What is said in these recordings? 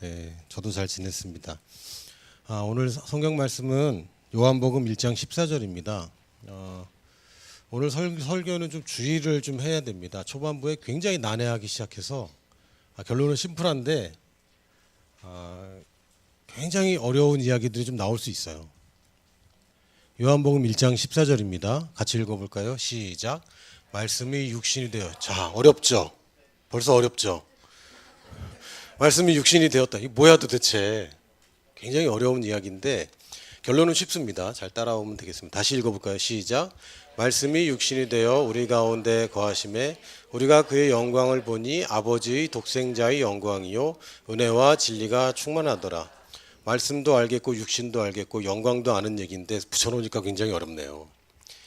네, 저도 잘 지냈습니다. 오늘 성경 말씀은 요한복음 1장 14절입니다. 오늘 설교는 좀 주의를 좀 해야 됩니다. 초반부에 굉장히 난해하기 시작해서 결론은 심플한데 굉장히 어려운 이야기들이 좀 나올 수 있어요. 요한복음 1장 14절입니다. 같이 읽어볼까요? 시작. 말씀이 육신이 되어. 자, 어렵죠? 벌써 어렵죠? 말씀이 육신이 되었다. 이게 뭐야 도대체? 굉장히 어려운 이야기인데 결론은 쉽습니다. 잘 따라오면 되겠습니다. 다시 읽어볼까요? 시작. 말씀이 육신이 되어 우리 가운데 거하심에 우리가 그의 영광을 보니 아버지의 독생자의 영광이요 은혜와 진리가 충만하더라. 말씀도 알겠고 육신도 알겠고 영광도 아는 얘기인데 붙여놓으니까 굉장히 어렵네요.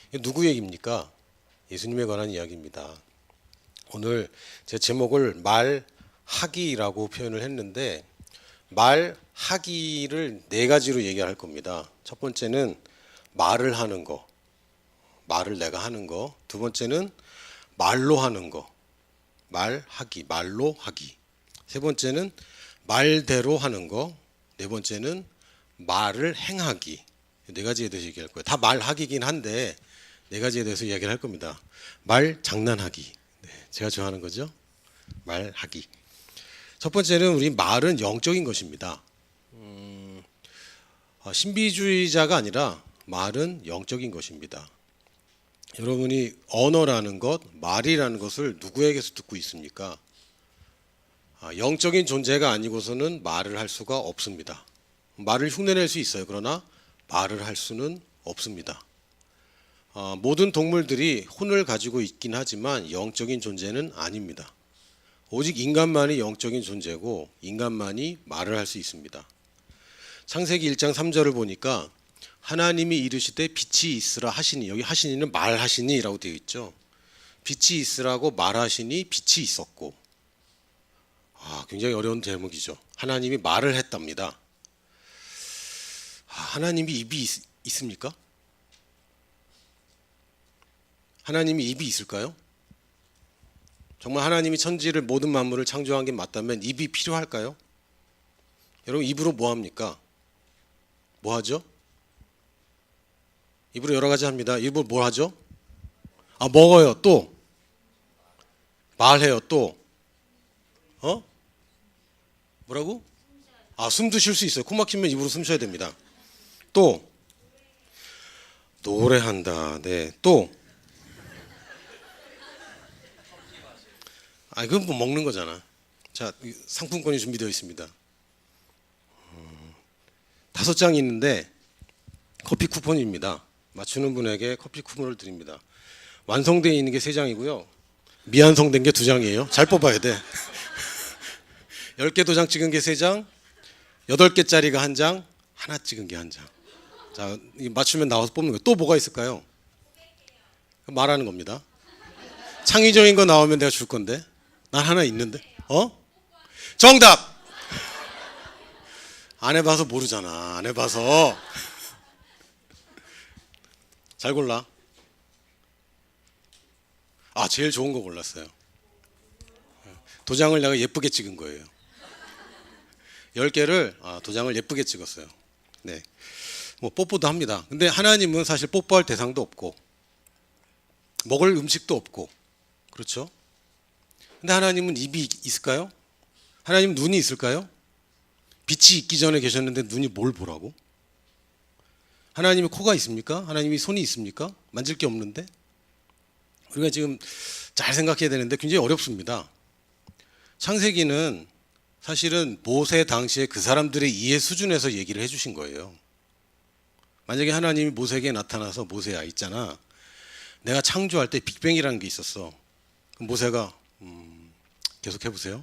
이게 누구 얘기입니까? 예수님에 관한 이야기입니다. 오늘 제 제목을 말하기라고 표현을 했는데 말하기를 네 가지로 얘기할 겁니다. 첫 번째는 말을 하는 거, 말을 내가 하는 거. 두 번째는 말로 하는 거, 말하기, 말로 하기. 세 번째는 말대로 하는 거. 네 번째는 말을 행하기. 네 가지에 대해서 얘기할 거예요. 다 말하기긴 한데 네 가지에 대해서 이야기를 할 겁니다. 말 장난하기. 네, 제가 좋아하는 거죠. 말하기. 첫 번째는 우리 말은 영적인 것입니다. 신비주의자가 아니라 말은 영적인 것입니다. 여러분이 언어라는 것, 말이라는 것을 누구에게서 듣고 있습니까? 영적인 존재가 아니고서는 말을 할 수가 없습니다. 말을 흉내낼 수 있어요. 그러나 말을 할 수는 없습니다. 모든 동물들이 혼을 가지고 있긴 하지만 영적인 존재는 아닙니다. 오직 인간만이 영적인 존재고 인간만이 말을 할 수 있습니다. 창세기 1장 3절을 보니까 하나님이 이르시되 빛이 있으라 하시니, 여기 하시니는 말하시니라고 되어 있죠. 빛이 있으라고 말하시니 빛이 있었고. 굉장히 어려운 제목이죠. 하나님이 말을 했답니다. 하나님이 입이 있습니까? 하나님이 입이 있을까요? 정말 하나님이 천지를 모든 만물을 창조한 게 맞다면 입이 필요할까요? 여러분 입으로 뭐 합니까? 뭐 하죠? 입으로 여러 가지 합니다. 입으로 뭘 하죠? 먹어요. 또 말해요. 또 뭐라고? 숨도 쉴 수 있어요. 코 막히면 입으로 숨 쉬어야 됩니다. 또 노래한다. 네. 또 그건 뭐 먹는 거잖아. 자, 상품권이 준비되어 있습니다. 5장이 있는데 커피 쿠폰입니다. 맞추는 분에게 커피 쿠폰을 드립니다. 완성되어 있는 게 3장이고요. 미완성된 게 2장이에요. 잘 뽑아야 돼. 10개 도장 찍은 게 3장, 8개짜리가 1장, 하나 찍은 게 1장. 자, 맞추면 나와서 뽑는 거예요. 또 뭐가 있을까요? 말하는 겁니다. 창의적인 거 나오면 내가 줄 건데. 난 하나 있는데. 정답! 안 해봐서 모르잖아. 안 해봐서. 잘 골라. 제일 좋은 거 골랐어요. 도장을 내가 예쁘게 찍은 거예요. 10개를 도장을 예쁘게 찍었어요. 네. 뭐 뽀뽀도 합니다. 근데 하나님은 사실 뽀뽀할 대상도 없고 먹을 음식도 없고 그렇죠? 근데 하나님은 입이 있을까요? 하나님은 눈이 있을까요? 빛이 있기 전에 계셨는데 눈이 뭘 보라고? 하나님이 코가 있습니까? 하나님이 손이 있습니까? 만질 게 없는데? 우리가 지금 잘 생각해야 되는데 굉장히 어렵습니다. 창세기는 사실은 모세 당시에 그 사람들의 이해 수준에서 얘기를 해주신 거예요. 만약에 하나님이 모세에게 나타나서 모세야 있잖아. 내가 창조할 때 빅뱅이라는 게 있었어. 그럼 모세가 계속 해보세요.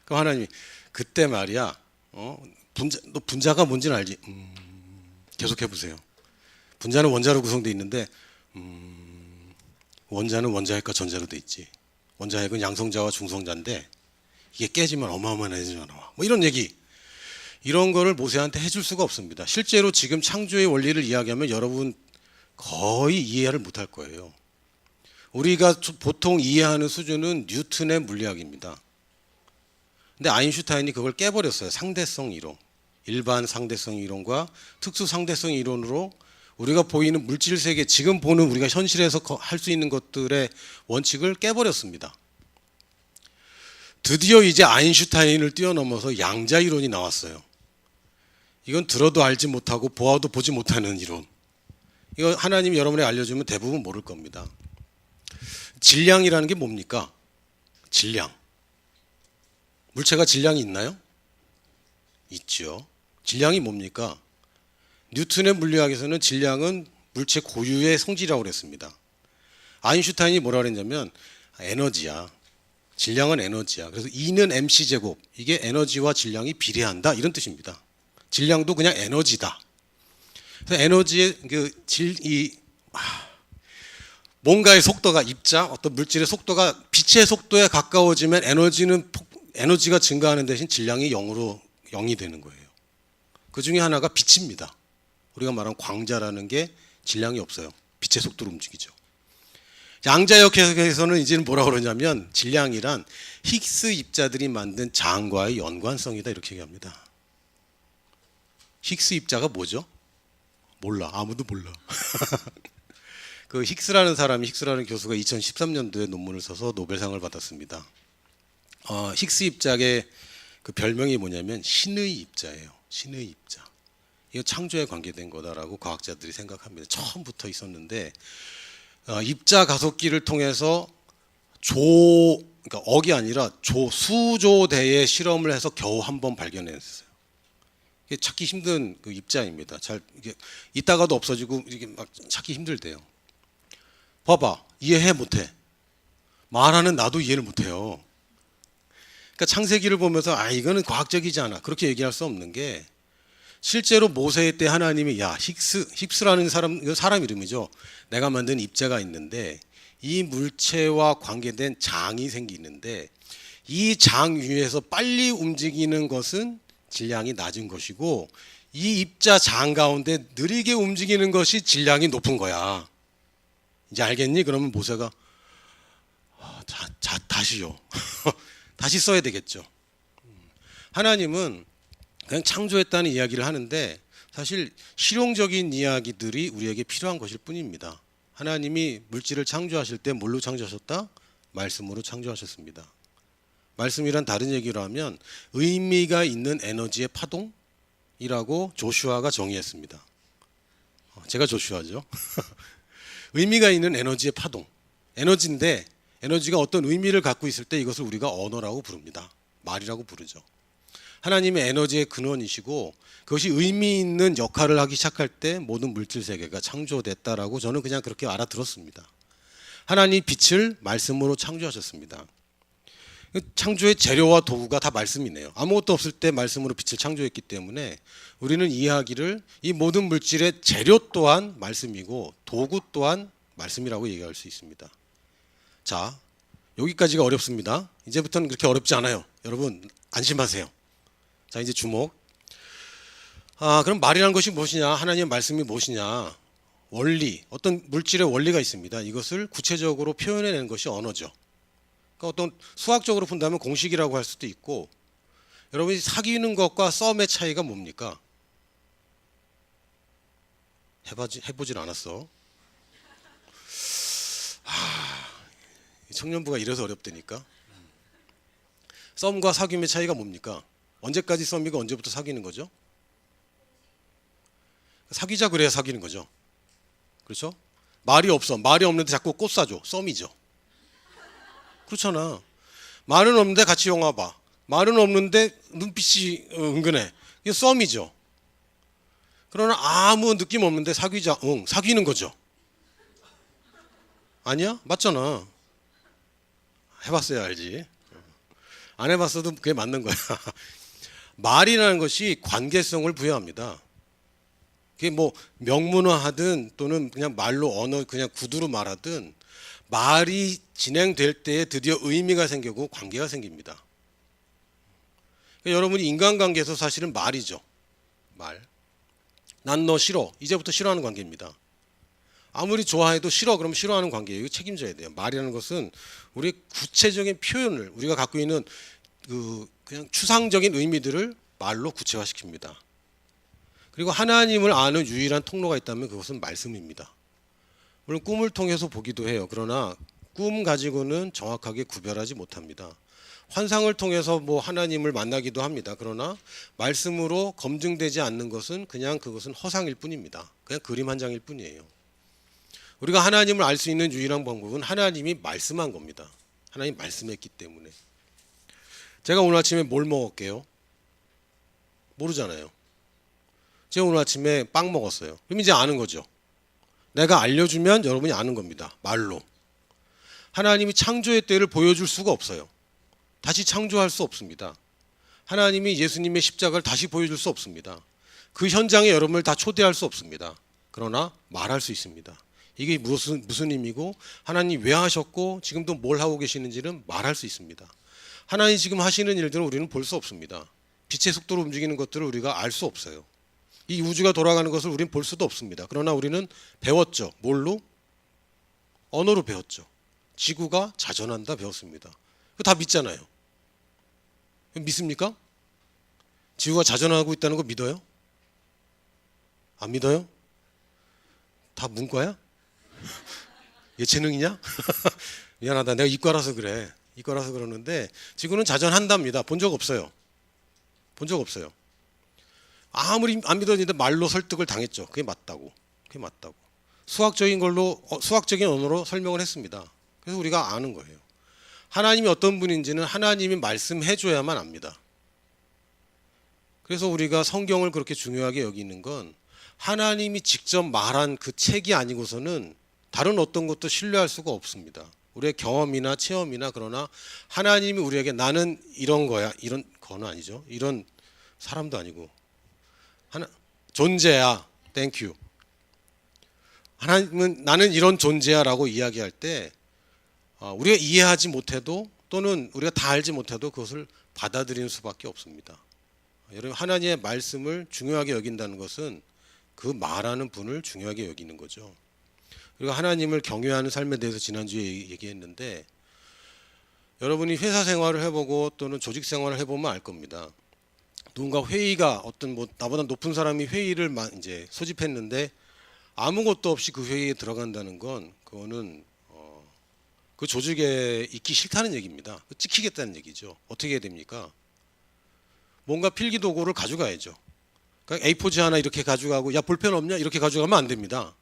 그럼 하나님이 그때 말이야. 너 분자가 뭔지는 알지? 계속 해보세요. 분자는 원자로 구성되어 있는데 원자는 원자핵과 전자로 되어 있지. 원자핵은 양성자와 중성자인데 이게 깨지면 어마어마한 에너지가 나와. 뭐 이런 얘기. 이런 거를 모세한테 해줄 수가 없습니다. 실제로 지금 창조의 원리를 이야기하면 여러분 거의 이해를 못할 거예요. 우리가 보통 이해하는 수준은 뉴턴의 물리학입니다. 근데 아인슈타인이 그걸 깨버렸어요. 상대성 이론. 일반 상대성 이론과 특수 상대성 이론으로 우리가 보이는 물질 세계, 지금 보는 우리가 현실에서 할 수 있는 것들의 원칙을 깨버렸습니다. 드디어 이제 아인슈타인을 뛰어넘어서 양자 이론이 나왔어요. 이건 들어도 알지 못하고 보아도 보지 못하는 이론. 이거 하나님이 여러분에게 알려주면 대부분 모를 겁니다. 질량이라는 게 뭡니까? 질량. 물체가 질량이 있나요? 있죠. 질량이 뭡니까? 뉴턴의 물리학에서는 질량은 물체 고유의 성질이라고 그랬습니다. 아인슈타인이 뭐라 그랬냐면 에너지야. 질량은 에너지야. 그래서 E는 mc제곱. 이게 에너지와 질량이 비례한다. 이런 뜻입니다. 질량도 그냥 에너지다. 그래서 에너지의 뭔가의 속도가 입자, 어떤 물질의 속도가 빛의 속도에 가까워지면 에너지가 증가하는 대신 질량이 0이 되는 거예요. 그 중에 하나가 빛입니다. 우리가 말하는 광자라는 게 질량이 없어요. 빛의 속도로 움직이죠. 양자역학에서는 이제는 뭐라 그러냐면 질량이란 힉스 입자들이 만든 장과의 연관성이다 이렇게 얘기합니다. 힉스 입자가 뭐죠? 몰라. 아무도 몰라. 그 힉스라는 교수가 2013년도에 논문을 써서 노벨상을 받았습니다. 힉스 입자의 그 별명이 뭐냐면 신의 입자예요. 신의 입자. 이거 창조에 관계된 거다라고 과학자들이 생각합니다. 처음부터 있었는데 입자 가속기를 통해서 그러니까 억이 아니라 수조대의 실험을 해서 겨우 한 번 발견했어요. 이게 찾기 힘든 그 입자입니다. 이게 있다가도 없어지고 이게 막 찾기 힘들대요. 봐봐, 이해해 못해. 말하는 나도 이해를 못해요. 그러니까 창세기를 보면서 이거는 과학적이지 않아. 그렇게 얘기할 수 없는 게 실제로 모세 때 하나님이 힉스라는 사람 이름이죠. 내가 만든 입자가 있는데 이 물체와 관계된 장이 생기는데 이 장 위에서 빨리 움직이는 것은 질량이 낮은 것이고 이 입자 장 가운데 느리게 움직이는 것이 질량이 높은 거야. 이제 알겠니? 그러면 모세가 다시요. 다시 써야 되겠죠. 하나님은 그냥 창조했다는 이야기를 하는데 사실 실용적인 이야기들이 우리에게 필요한 것일 뿐입니다. 하나님이 물질을 창조하실 때 뭘로 창조하셨다? 말씀으로 창조하셨습니다. 말씀이란 다른 얘기로 하면 의미가 있는 에너지의 파동이라고 조슈아가 정의했습니다. 제가 조슈아죠. 의미가 있는 에너지의 파동. 에너지인데 에너지가 어떤 의미를 갖고 있을 때 이것을 우리가 언어라고 부릅니다. 말이라고 부르죠. 하나님의 에너지의 근원이시고 그것이 의미 있는 역할을 하기 시작할 때 모든 물질 세계가 창조됐다라고 저는 그냥 그렇게 알아들었습니다. 하나님 빛을 말씀으로 창조하셨습니다. 창조의 재료와 도구가 다 말씀이네요. 아무것도 없을 때 말씀으로 빛을 창조했기 때문에 우리는 이야기를 이 모든 물질의 재료 또한 말씀이고 도구 또한 말씀이라고 얘기할 수 있습니다. 자, 여기까지가 어렵습니다. 이제부터는 그렇게 어렵지 않아요. 여러분 안심하세요. 자, 이제 주목. 그럼 말이라는 것이 무엇이냐? 하나님의 말씀이 무엇이냐? 원리, 어떤 물질의 원리가 있습니다. 이것을 구체적으로 표현해내는 것이 언어죠. 그러니까 어떤 수학적으로 본다면 공식이라고 할 수도 있고, 여러분이 사귀는 것과 썸의 차이가 뭡니까? 해보질 않았어. 청년부가 이래서 어렵다니까. 썸과 사귐의 차이가 뭡니까? 언제까지 썸이고 언제부터 사귀는 거죠? 사귀자 그래야 사귀는 거죠. 그렇죠? 말이 없어. 말이 없는데 자꾸 꽃 사줘. 썸이죠. 그렇잖아. 말은 없는데 같이 영화 봐. 말은 없는데 눈빛이 은근해. 이게 썸이죠. 그러나 아무 느낌 없는데 사귀자. 사귀는 거죠. 아니야? 맞잖아. 해봤어야 알지. 안 해봤어도 그게 맞는 거야. 말이라는 것이 관계성을 부여합니다. 그게 뭐 명문화하든 또는 그냥 말로 언어 그냥 구두로 말하든 말이 진행될 때에 드디어 의미가 생기고 관계가 생깁니다. 그러니까 여러분이 인간관계에서 사실은 말이죠. 말. 난 너 싫어. 이제부터 싫어하는 관계입니다. 아무리 좋아해도 싫어 그러면 싫어하는 관계예요. 이거 책임져야 돼요. 말이라는 것은 우리 구체적인 표현을 우리가 갖고 있는 그 그냥 추상적인 의미들을 말로 구체화시킵니다. 그리고 하나님을 아는 유일한 통로가 있다면 그것은 말씀입니다. 물론 꿈을 통해서 보기도 해요. 그러나 꿈 가지고는 정확하게 구별하지 못합니다. 환상을 통해서 뭐 하나님을 만나기도 합니다. 그러나 말씀으로 검증되지 않는 것은 그냥 그것은 허상일 뿐입니다. 그냥 그림 한 장일 뿐이에요. 우리가 하나님을 알 수 있는 유일한 방법은 하나님이 말씀한 겁니다. 하나님 말씀했기 때문에. 제가 오늘 아침에 뭘 먹을게요? 모르잖아요. 제가 오늘 아침에 빵 먹었어요. 그럼 이제 아는 거죠. 내가 알려주면 여러분이 아는 겁니다. 말로. 하나님이 창조의 때를 보여줄 수가 없어요. 다시 창조할 수 없습니다. 하나님이 예수님의 십자가를 다시 보여줄 수 없습니다. 그 현장에 여러분을 다 초대할 수 없습니다. 그러나 말할 수 있습니다. 이게 무슨 의미고 하나님 왜 하셨고 지금도 뭘 하고 계시는지는 말할 수 있습니다. 하나님 지금 하시는 일들은 우리는 볼 수 없습니다. 빛의 속도로 움직이는 것들을 우리가 알 수 없어요. 이 우주가 돌아가는 것을 우리는 볼 수도 없습니다. 그러나 우리는 배웠죠. 뭘로? 언어로 배웠죠. 지구가 자전한다 배웠습니다. 그거 다 믿잖아요. 믿습니까? 지구가 자전하고 있다는 거 믿어요? 안 믿어요? 다 문과야? 예체능이냐? 미안하다. 내가 이과라서 그래. 이과라서 그러는데 지구는 자전한답니다. 본 적 없어요. 본 적 없어요. 아무리 안 믿었는데 말로 설득을 당했죠. 그게 맞다고. 그게 맞다고. 수학적인 언어로 설명을 했습니다. 그래서 우리가 아는 거예요. 하나님이 어떤 분인지는 하나님이 말씀해 줘야만 압니다. 그래서 우리가 성경을 그렇게 중요하게 여기는 건 하나님이 직접 말한 그 책이 아니고서는 다른 어떤 것도 신뢰할 수가 없습니다. 우리의 경험이나 체험이나 그러나 하나님이 우리에게 나는 이런 거야. 이런 거는 아니죠. 이런 사람도 아니고 존재야. 땡큐. 하나님은 나는 이런 존재야 라고 이야기할 때 우리가 이해하지 못해도 또는 우리가 다 알지 못해도 그것을 받아들이는 수밖에 없습니다. 여러분 하나님의 말씀을 중요하게 여긴다는 것은 그 말하는 분을 중요하게 여기는 거죠. 그리고 하나님을 경외하는 삶에 대해서 지난주에 얘기했는데 여러분이 회사 생활을 해보고 또는 조직 생활을 해보면 알 겁니다. 누군가 회의가 어떤 나보다 높은 사람이 회의를 이제 소집했는데 아무것도 없이 그 회의에 들어간다는 건 그거는 그 조직에 있기 싫다는 얘기입니다. 찍히겠다는 얘기죠. 어떻게 해야 됩니까? 뭔가 필기도구를 가져가야죠. 그러니까 A4지 하나 이렇게 가져가고 야 볼펜 없냐 이렇게 가져가면 안 됩니다.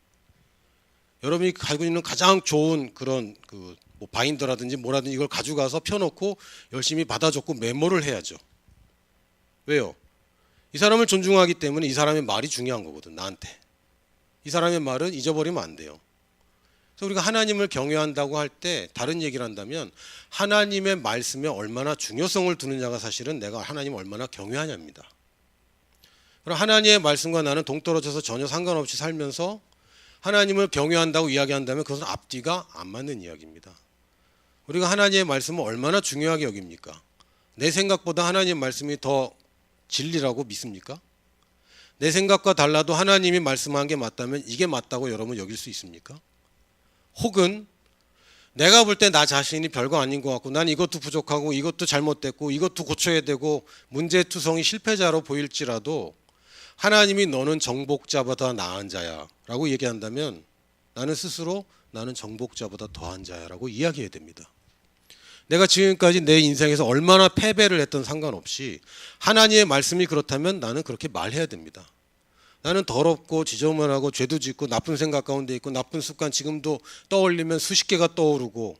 여러분이 가지고 있는 가장 좋은 그런 뭐 바인더라든지 뭐라든지 이걸 가져가서 펴놓고 열심히 받아 적고 메모를 해야죠. 왜요? 이 사람을 존중하기 때문에 이 사람의 말이 중요한 거거든. 나한테. 이 사람의 말은 잊어버리면 안 돼요. 그래서 우리가 하나님을 경외한다고 할 때 다른 얘기를 한다면 하나님의 말씀에 얼마나 중요성을 두느냐가 사실은 내가 하나님을 얼마나 경외하냐입니다. 그럼 하나님의 말씀과 나는 동떨어져서 전혀 상관없이 살면서 하나님을 경외한다고 이야기한다면 그것은 앞뒤가 안 맞는 이야기입니다. 우리가 하나님의 말씀을 얼마나 중요하게 여깁니까? 내 생각보다 하나님의 말씀이 더 진리라고 믿습니까? 내 생각과 달라도 하나님이 말씀한 게 맞다면 이게 맞다고 여러분 여길 수 있습니까? 혹은 내가 볼 때 나 자신이 별거 아닌 것 같고 난 이것도 부족하고 이것도 잘못됐고 이것도 고쳐야 되고 문제투성이 실패자로 보일지라도 하나님이 너는 정복자보다 나은 자야 라고 얘기한다면 나는 스스로 나는 정복자보다 더한 자야 라고 이야기해야 됩니다. 내가 지금까지 내 인생에서 얼마나 패배를 했던 상관없이 하나님의 말씀이 그렇다면 나는 그렇게 말해야 됩니다. 나는 더럽고 지저분하고 죄도 짓고 나쁜 생각 가운데 있고 나쁜 습관 지금도 떠올리면 수십 개가 떠오르고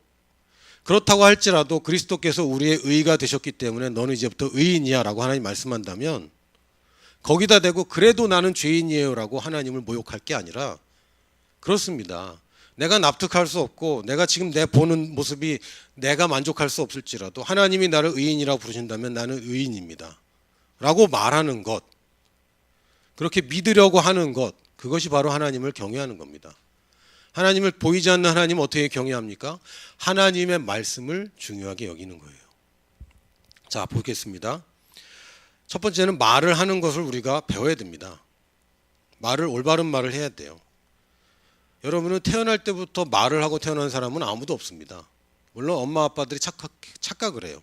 그렇다고 할지라도 그리스도께서 우리의 의가 되셨기 때문에 너는 이제부터 의인이야 라고 하나님 말씀한다면 거기다 대고 그래도 나는 죄인이에요 라고 하나님을 모욕할 게 아니라 그렇습니다. 내가 납득할 수 없고 내가 지금 내 보는 모습이 내가 만족할 수 없을지라도 하나님이 나를 의인이라고 부르신다면 나는 의인입니다 라고 말하는 것, 그렇게 믿으려고 하는 것, 그것이 바로 하나님을 경외하는 겁니다. 하나님을 보이지 않는 하나님을 어떻게 경외합니까? 하나님의 말씀을 중요하게 여기는 거예요. 자, 보겠습니다. 첫 번째는 말을 하는 것을 우리가 배워야 됩니다. 올바른 말을 해야 돼요. 여러분은 태어날 때부터 말을 하고 태어난 사람은 아무도 없습니다. 물론 엄마 아빠들이 착각을 해요.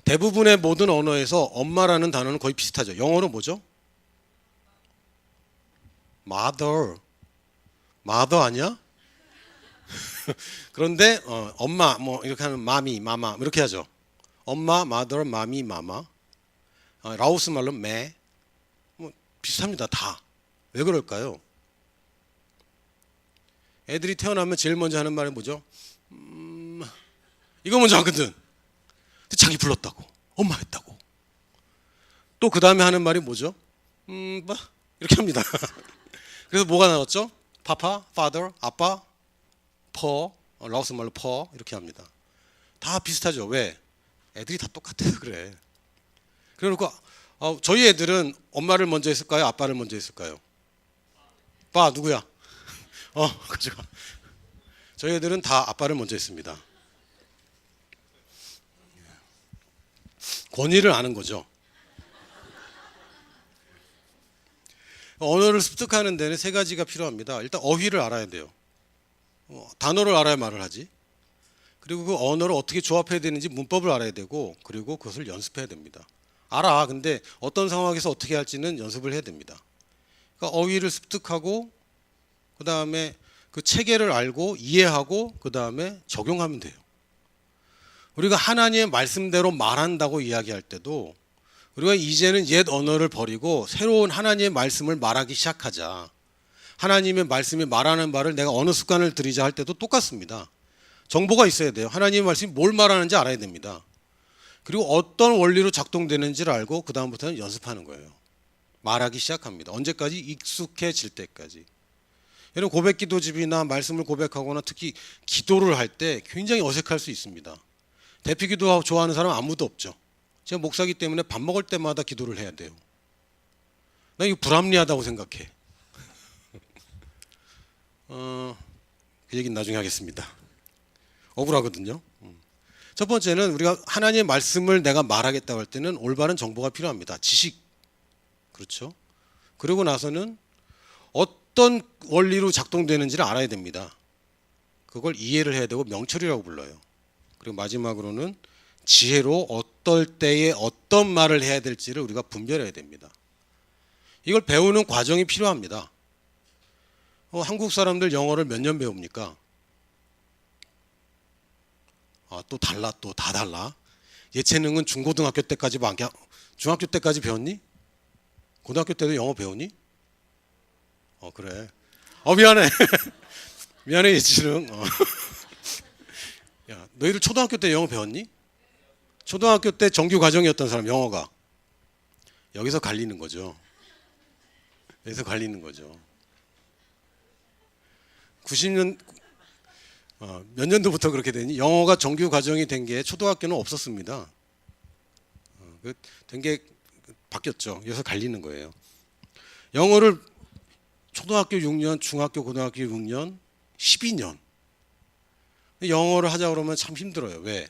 대부분의 모든 언어에서 엄마라는 단어는 거의 비슷하죠. 영어로 뭐죠? mother. mother 아니야? 그런데 엄마 뭐 이렇게 하면 마미, 마마 이렇게 하죠. 엄마, mother, 마미, 마마. 라오스 말로 매. 뭐 비슷합니다. 다. 왜 그럴까요? 애들이 태어나면 제일 먼저 하는 말이 뭐죠? 이거 먼저 하거든. 근데 자기 불렀다고. 엄마 했다고. 또 그 다음에 하는 말이 뭐죠? 뭐 이렇게 합니다. 그래서 뭐가 나왔죠? 파파, father, 아빠, 퍼, 라오스 말로 퍼 이렇게 합니다. 다 비슷하죠. 왜? 애들이 다 똑같아서 그래. 그러니까 저희 애들은 엄마를 먼저 했을까요? 아빠를 먼저 했을까요? 빠 누구야? 가져가. 저희 애들은 다 아빠를 먼저 했습니다. 권위를 아는 거죠. 언어를 습득하는 데는 세 가지가 필요합니다. 일단 어휘를 알아야 돼요. 단어를 알아야 말을 하지. 그리고 그 언어를 어떻게 조합해야 되는지 문법을 알아야 되고, 그리고 그것을 연습해야 됩니다. 알아. 근데 어떤 상황에서 어떻게 할지는 연습을 해야 됩니다. 그러니까 어휘를 습득하고, 그 다음에 그 체계를 알고 이해하고, 그 다음에 적용하면 돼요. 우리가 하나님의 말씀대로 말한다고 이야기할 때도 우리가 이제는 옛 언어를 버리고 새로운 하나님의 말씀을 말하기 시작하자. 하나님의 말씀이 말하는 말을 내가 어느 습관을 들이자 할 때도 똑같습니다. 정보가 있어야 돼요. 하나님의 말씀이 뭘 말하는지 알아야 됩니다. 그리고 어떤 원리로 작동되는지를 알고 그 다음부터는 연습하는 거예요. 말하기 시작합니다. 언제까지? 익숙해질 때까지. 여러분 고백기도집이나 말씀을 고백하거나 특히 기도를 할 때 굉장히 어색할 수 있습니다. 대피기도 좋아하는 사람 아무도 없죠. 제가 목사기 때문에 밥 먹을 때마다 기도를 해야 돼요. 나 이거 불합리하다고 생각해. 그 얘기는 나중에 하겠습니다. 억울하거든요. 첫 번째는 우리가 하나님의 말씀을 내가 말하겠다고 할 때는 올바른 정보가 필요합니다. 지식. 그렇죠. 그러고 나서는 어떤 원리로 작동되는지를 알아야 됩니다. 그걸 이해를 해야 되고 명철이라고 불러요. 그리고 마지막으로는 지혜로 어떨 때에 어떤 말을 해야 될지를 우리가 분별해야 됩니다. 이걸 배우는 과정이 필요합니다. 한국 사람들 영어를 몇 년 배웁니까? 또 달라, 또 다 달라. 예체능은 중고등학교 때까지 중학교 때까지 배웠니? 고등학교 때도 영어 배우니? 그래. 미안해. 미안해 예체능. 야, 너희들 초등학교 때 영어 배웠니? 초등학교 때 정규 과정이었던 사람 영어가 여기서 갈리는 거죠. 여기서 갈리는 거죠. 90년 몇 년도부터 그렇게 되니? 영어가 정규 과정이 된 게 초등학교는 없었습니다. 된 게 바뀌었죠. 여기서 갈리는 거예요. 영어를 초등학교 6년, 중학교, 고등학교 6년, 12년. 영어를 하자 그러면 참 힘들어요. 왜?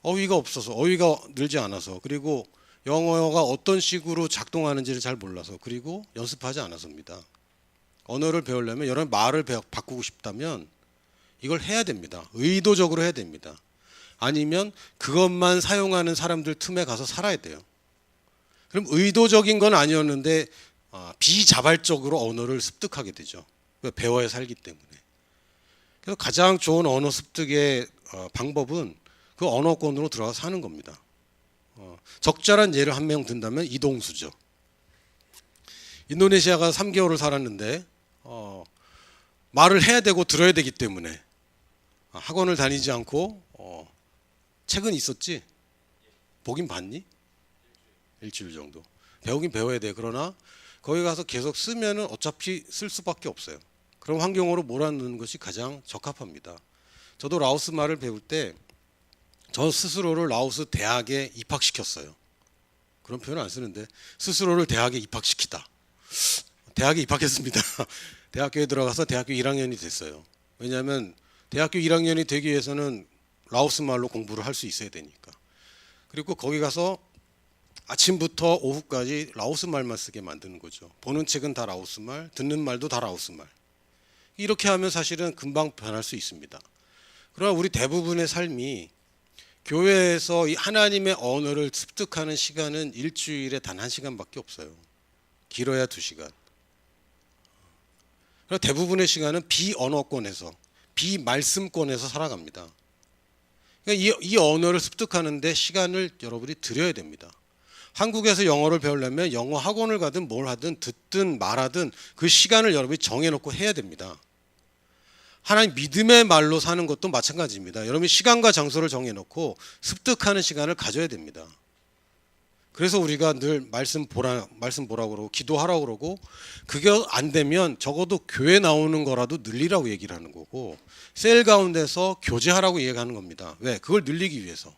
어휘가 없어서, 어휘가 늘지 않아서, 그리고 영어가 어떤 식으로 작동하는지를 잘 몰라서, 그리고 연습하지 않아서입니다. 언어를 배우려면 여러분 말을 바꾸고 싶다면 이걸 해야 됩니다. 의도적으로 해야 됩니다. 아니면 그것만 사용하는 사람들 틈에 가서 살아야 돼요. 그럼 의도적인 건 아니었는데 비자발적으로 언어를 습득하게 되죠. 배워야 살기 때문에. 그래서 가장 좋은 언어 습득의 방법은 그 언어권으로 들어가서 사는 겁니다. 적절한 예를 한 명 든다면 이동수죠. 인도네시아가 3개월을 살았는데 말을 해야 되고 들어야 되기 때문에 학원을 다니지 않고 책은 있었지? 보긴 봤니? 일주일 정도. 배우긴 배워야 돼. 그러나 거기 가서 계속 쓰면은 어차피 쓸 수밖에 없어요. 그런 환경으로 몰아넣는 것이 가장 적합합니다. 저도 라오스 말을 배울 때 저 스스로를 라오스 대학에 입학시켰어요. 그런 표현 안 쓰는데 스스로를 대학에 입학시키다. 대학에 입학했습니다. 대학교에 들어가서 대학교 1학년이 됐어요. 왜냐하면 대학교 1학년이 되기 위해서는 라오스 말로 공부를 할 수 있어야 되니까. 그리고 거기 가서 아침부터 오후까지 라오스 말만 쓰게 만드는 거죠. 보는 책은 다 라오스 말, 듣는 말도 다 라오스 말. 이렇게 하면 사실은 금방 변할 수 있습니다. 그러나 우리 대부분의 삶이 교회에서 이 하나님의 언어를 습득하는 시간은 일주일에 단 1시간밖에 없어요. 길어야 2시간. 대부분의 시간은 비언어권에서, 비말씀권에서 살아갑니다. 그러니까 이 언어를 습득하는데 시간을 여러분이 들여야 됩니다. 한국에서 영어를 배우려면 영어 학원을 가든 뭘 하든 듣든 말하든 그 시간을 여러분이 정해놓고 해야 됩니다. 하나님 믿음의 말로 사는 것도 마찬가지입니다. 여러분이 시간과 장소를 정해놓고 습득하는 시간을 가져야 됩니다. 그래서 우리가 늘 말씀 보라고 그러고 기도하라고 그러고, 그게 안 되면 적어도 교회 나오는 거라도 늘리라고 얘기를 하는 거고, 셀 가운데서 교제하라고 얘기하는 겁니다. 왜? 그걸 늘리기 위해서.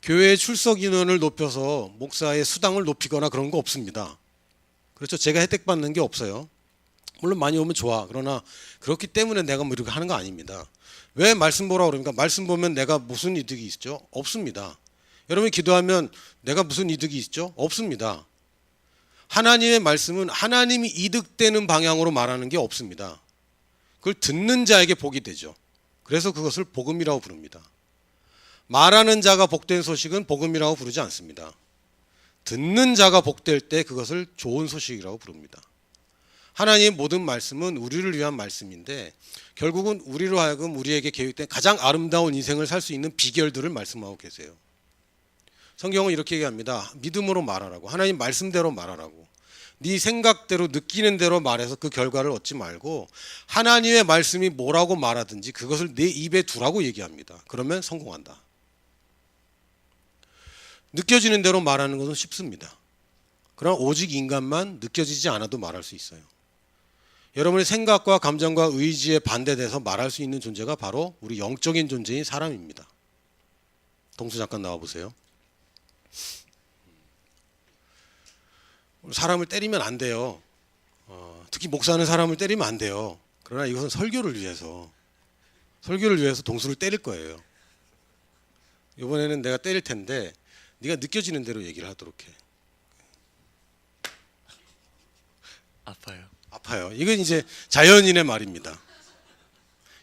교회의 출석 인원을 높여서 목사의 수당을 높이거나 그런 거 없습니다. 그렇죠? 제가 혜택 받는 게 없어요. 물론 많이 오면 좋아. 그러나 그렇기 때문에 내가 뭐 이렇게 하는 거 아닙니다. 왜 말씀 보라고 그러니까 말씀 보면 내가 무슨 이득이 있죠? 없습니다. 여러분이 기도하면 내가 무슨 이득이 있죠? 없습니다. 하나님의 말씀은 하나님이 이득되는 방향으로 말하는 게 없습니다. 그걸 듣는 자에게 복이 되죠. 그래서 그것을 복음이라고 부릅니다. 말하는 자가 복된 소식은 복음이라고 부르지 않습니다. 듣는 자가 복될 때 그것을 좋은 소식이라고 부릅니다. 하나님의 모든 말씀은 우리를 위한 말씀인데 결국은 우리로 하여금 우리에게 계획된 가장 아름다운 인생을 살 수 있는 비결들을 말씀하고 계세요. 성경은 이렇게 얘기합니다. 믿음으로 말하라고. 하나님 말씀대로 말하라고. 네 생각대로 느끼는 대로 말해서 그 결과를 얻지 말고 하나님의 말씀이 뭐라고 말하든지 그것을 내 입에 두라고 얘기합니다. 그러면 성공한다. 느껴지는 대로 말하는 것은 쉽습니다. 그러나 오직 인간만 느껴지지 않아도 말할 수 있어요. 여러분의 생각과 감정과 의지에 반대돼서 말할 수 있는 존재가 바로 우리 영적인 존재인 사람입니다. 동수 잠깐 나와보세요. 사람을 때리면 안 돼요. 특히 목사는 사람을 때리면 안 돼요. 그러나 이것은 설교를 위해서 동수를 때릴 거예요. 이번에는 내가 때릴 텐데 네가 느껴지는 대로 얘기를 하도록 해. 아파요. 이건 이제 자연인의 말입니다.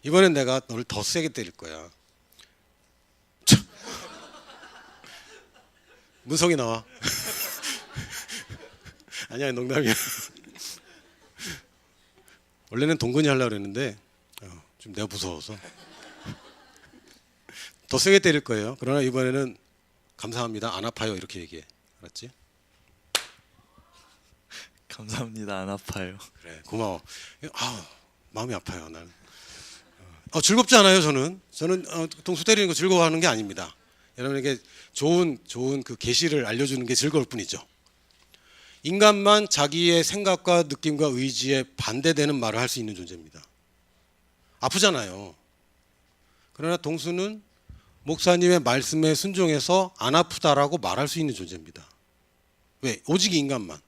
이번엔 내가 너를 더 세게 때릴 거야. 문성이 나와. 아니야, 농담이야. 원래는 동근이 하려고 그랬는데 좀 내가 무서워서 더 세게 때릴 거예요. 그러나 이번에는 감사합니다, 안 아파요 이렇게 얘기해. 알았지? 감사합니다. 안 아파요. 그래, 고마워. 마음이 아파요. 난 즐겁지 않아요. 저는 동수 때리는 거 즐거워하는 게 아닙니다. 여러분에게 좋은 그 계시를 알려주는 게 즐거울 뿐이죠. 인간만 자기의 생각과 느낌과 의지에 반대되는 말을 할 수 있는 존재입니다. 아프잖아요. 그러나 동수는 목사님의 말씀에 순종해서 안 아프다라고 말할 수 있는 존재입니다. 왜? 오직 인간만.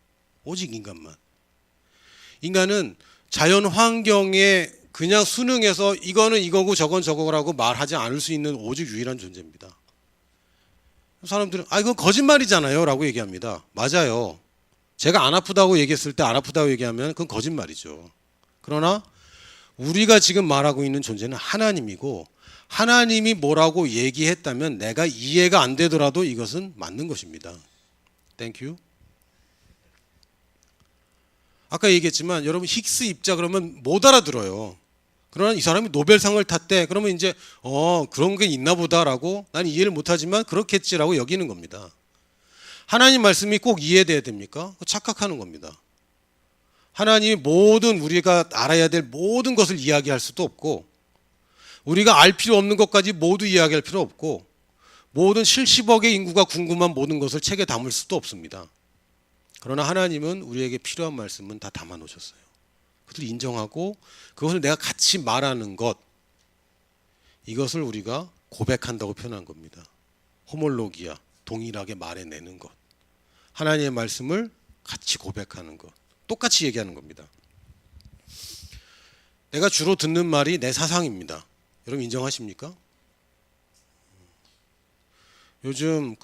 인간은 자연 환경에 그냥 순응해서 이거는 이거고 저건 저거라고 말하지 않을 수 있는 오직 유일한 존재입니다. 사람들은 이건 거짓말이잖아요 라고 얘기합니다. 맞아요. 제가 안 아프다고 얘기했을 때 안 아프다고 얘기하면 그건 거짓말이죠. 그러나 우리가 지금 말하고 있는 존재는 하나님이고, 하나님이 뭐라고 얘기했다면 내가 이해가 안 되더라도 이것은 맞는 것입니다. 땡큐. 아까 얘기했지만 여러분 힉스 입자 그러면 못 알아들어요. 그러나 이 사람이 노벨상을 탔대. 그러면 이제 그런 게 있나 보다라고, 난 이해를 못하지만 그렇겠지라고 여기는 겁니다. 하나님 말씀이 꼭 이해돼야 됩니까? 착각하는 겁니다. 하나님이 모든 우리가 알아야 될 모든 것을 이야기할 수도 없고, 우리가 알 필요 없는 것까지 모두 이야기할 필요 없고, 모든 70억의 인구가 궁금한 모든 것을 책에 담을 수도 없습니다. 그러나 하나님은 우리에게 필요한 말씀은 다 담아 놓으셨어요. 그것을 인정하고 그것을 내가 같이 말하는 것, 이것을 우리가 고백한다고 표현한 겁니다. 호몰로기아, 동일하게 말해내는 것. 하나님의 말씀을 같이 고백하는 것. 똑같이 얘기하는 겁니다. 내가 주로 듣는 말이 내 사상입니다. 여러분 인정하십니까? 요즘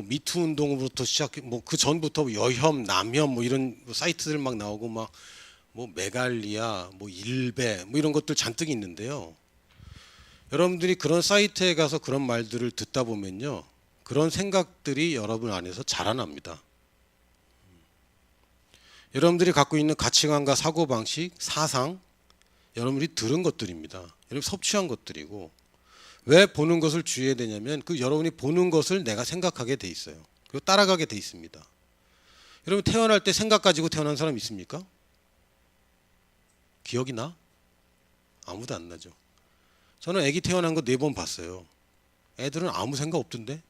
미투 운동부터 시작해 그 전부터 여혐, 남혐 이런 사이트들 막 나오고 메갈리아, 일베 이런 것들 잔뜩 있는데요. 여러분들이 그런 사이트에 가서 그런 말들을 듣다 보면요, 그런 생각들이 여러분 안에서 자라납니다. 여러분들이 갖고 있는 가치관과 사고방식, 사상, 여러분들이 들은 것들입니다. 여러분 섭취한 것들이고, 왜 보는 것을 주의해야 되냐면 그 여러분이 보는 것을 내가 생각하게 돼 있어요. 그리고 따라가게 돼 있습니다. 여러분 태어날 때 생각 가지고 태어난 사람 있습니까? 기억이 나? 아무도 안 나죠. 저는 아기 태어난 거 4번 봤어요. 애들은 아무 생각 없던데?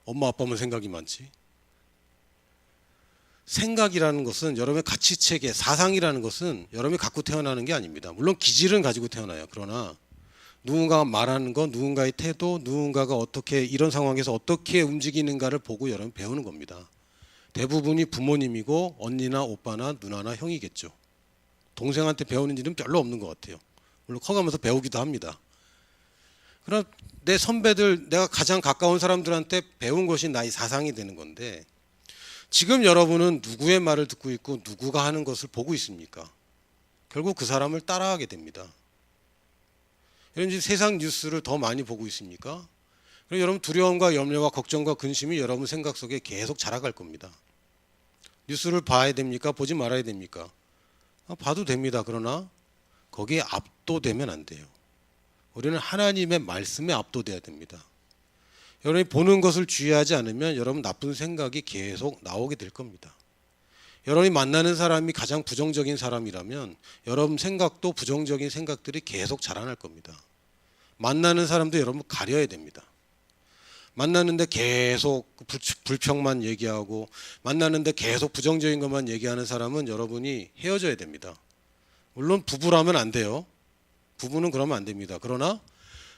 엄마 아빠만 생각이 많지. 생각이라는 것은 여러분의 가치체계, 사상이라는 것은 여러분이 갖고 태어나는 게 아닙니다. 물론 기질은 가지고 태어나요. 그러나 누군가가 말하는 것, 누군가의 태도, 누군가가 어떻게 이런 상황에서 어떻게 움직이는가를 보고 여러분 배우는 겁니다. 대부분이 부모님이고 언니나 오빠나 누나나 형이겠죠. 동생한테 배우는 일은 별로 없는 것 같아요. 물론 커가면서 배우기도 합니다. 그럼 내 선배들, 내가 가장 가까운 사람들한테 배운 것이 나의 사상이 되는 건데, 지금 여러분은 누구의 말을 듣고 있고 누구가 하는 것을 보고 있습니까? 결국 그 사람을 따라하게 됩니다. 여러분 세상 뉴스를 더 많이 보고 있습니까? 그럼 여러분 두려움과 염려와 걱정과 근심이 여러분 생각 속에 계속 자라갈 겁니다. 뉴스를 봐야 됩니까? 보지 말아야 됩니까? 봐도 됩니다. 그러나 거기에 압도되면 안 돼요. 우리는 하나님의 말씀에 압도돼야 됩니다. 여러분이 보는 것을 주의하지 않으면 여러분 나쁜 생각이 계속 나오게 될 겁니다. 여러분이 만나는 사람이 가장 부정적인 사람이라면 여러분 생각도 부정적인 생각들이 계속 자라날 겁니다. 만나는 사람도 여러분 가려야 됩니다. 만나는데 계속 불평만 얘기하고 만나는데 계속 부정적인 것만 얘기하는 사람은 여러분이 헤어져야 됩니다. 물론 부부라면 안 돼요. 부부는 그러면 안 됩니다. 그러나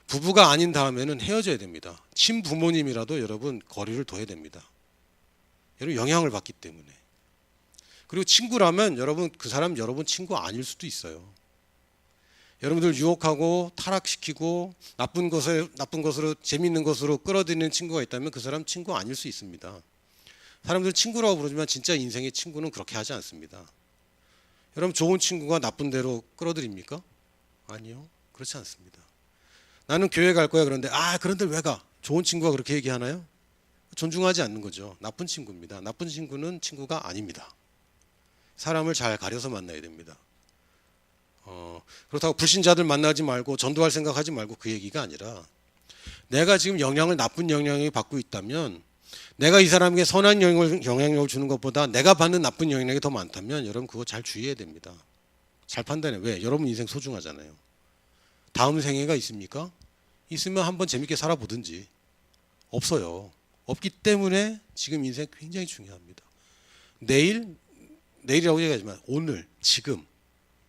부부가 아닌 다음에는 헤어져야 됩니다. 친부모님이라도 여러분 거리를 둬야 됩니다. 여러분 영향을 받기 때문에. 그리고 친구라면 여러분 그 사람 여러분 친구 아닐 수도 있어요. 여러분들 유혹하고 타락시키고 나쁜 것으로 재밌는 것으로 끌어들이는 친구가 있다면 그 사람 친구 아닐 수 있습니다. 사람들 친구라고 부르지만 진짜 인생의 친구는 그렇게 하지 않습니다. 여러분 좋은 친구가 나쁜 대로 끌어들입니까? 아니요. 그렇지 않습니다. 나는 교회 갈 거야. 그런데 그런데 왜 가? 좋은 친구가 그렇게 얘기하나요? 존중하지 않는 거죠. 나쁜 친구입니다. 나쁜 친구는 친구가 아닙니다. 사람을 잘 가려서 만나야 됩니다. 그렇다고 불신자들 만나지 말고 전도할 생각하지 말고 그 얘기가 아니라, 내가 지금 나쁜 영향을 받고 있다면 내가 이 사람에게 선한 영향력을 주는 것보다 내가 받는 나쁜 영향력이 더 많다면 여러분 그거 잘 주의해야 됩니다. 잘 판단해. 왜? 여러분 인생 소중하잖아요. 다음 생애가 있습니까? 있으면 한번 재밌게 살아보든지. 없어요. 없기 때문에 지금 인생 굉장히 중요합니다. 내일이라고 얘기하지만 오늘, 지금,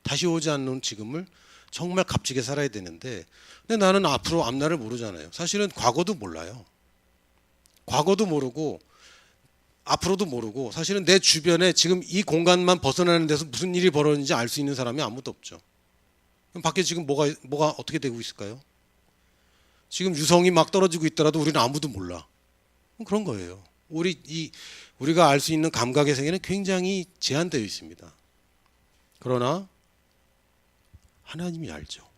다시 오지 않는 지금을 정말 값지게 살아야 되는데, 근데 나는 앞으로 앞날을 모르잖아요. 사실은 과거도 몰라요. 과거도 모르고 앞으로도 모르고, 사실은 내 주변에 지금 이 공간만 벗어나는 데서 무슨 일이 벌어지는지 알 수 있는 사람이 아무도 없죠. 그럼 밖에 지금 뭐가 어떻게 되고 있을까요? 지금 유성이 막 떨어지고 있더라도 우리는 아무도 몰라. 그런 거예요. 우리가 알 수 있는 감각의 세계는 굉장히 제한되어 있습니다. 그러나 하나님이 알죠.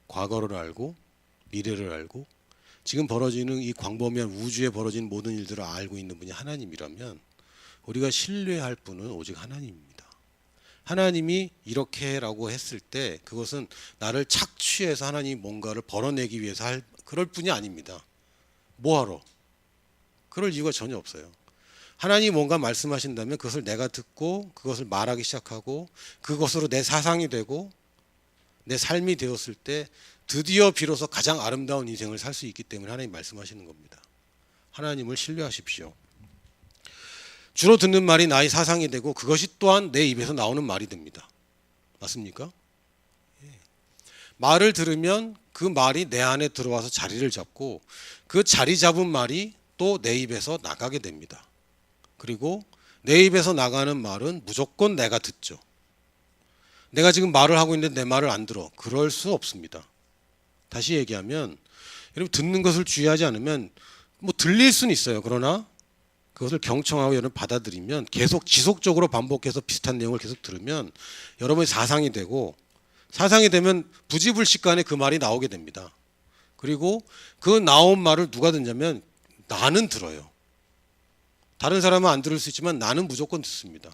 과거를 알고 미래를 알고 지금 벌어지는 이 광범위한 우주에 벌어진 모든 일들을 알고 있는 분이 하나님이라면 우리가 신뢰할 분은 오직 하나님입니다. 하나님이 이렇게라고 했을 때 그것은 나를 착취해서 하나님이 뭔가를 벌어내기 위해서 그럴 뿐이 아닙니다. 뭐하러? 그럴 이유가 전혀 없어요. 하나님이 뭔가 말씀하신다면 그것을 내가 듣고 그것을 말하기 시작하고 그것으로 내 사상이 되고 내 삶이 되었을 때 드디어 비로소 가장 아름다운 인생을 살 수 있기 때문에 하나님 말씀하시는 겁니다. 하나님을 신뢰하십시오. 주로 듣는 말이 나의 사상이 되고 그것이 또한 내 입에서 나오는 말이 됩니다. 맞습니까? 말을 들으면 그 말이 내 안에 들어와서 자리를 잡고 그 자리 잡은 말이 또 내 입에서 나가게 됩니다. 그리고 내 입에서 나가는 말은 무조건 내가 듣죠. 내가 지금 말을 하고 있는데 내 말을 안 들어. 그럴 수 없습니다. 다시 얘기하면 여러분 듣는 것을 주의하지 않으면 들릴 수는 있어요. 그러나 그것을 경청하고 여러분 받아들이면 계속 지속적으로 반복해서 비슷한 내용을 계속 들으면 여러분의 사상이 되고 사상이 되면 부지불식간에 그 말이 나오게 됩니다. 그리고 그 나온 말을 누가 듣냐면 나는 들어요. 다른 사람은 안 들을 수 있지만 나는 무조건 듣습니다.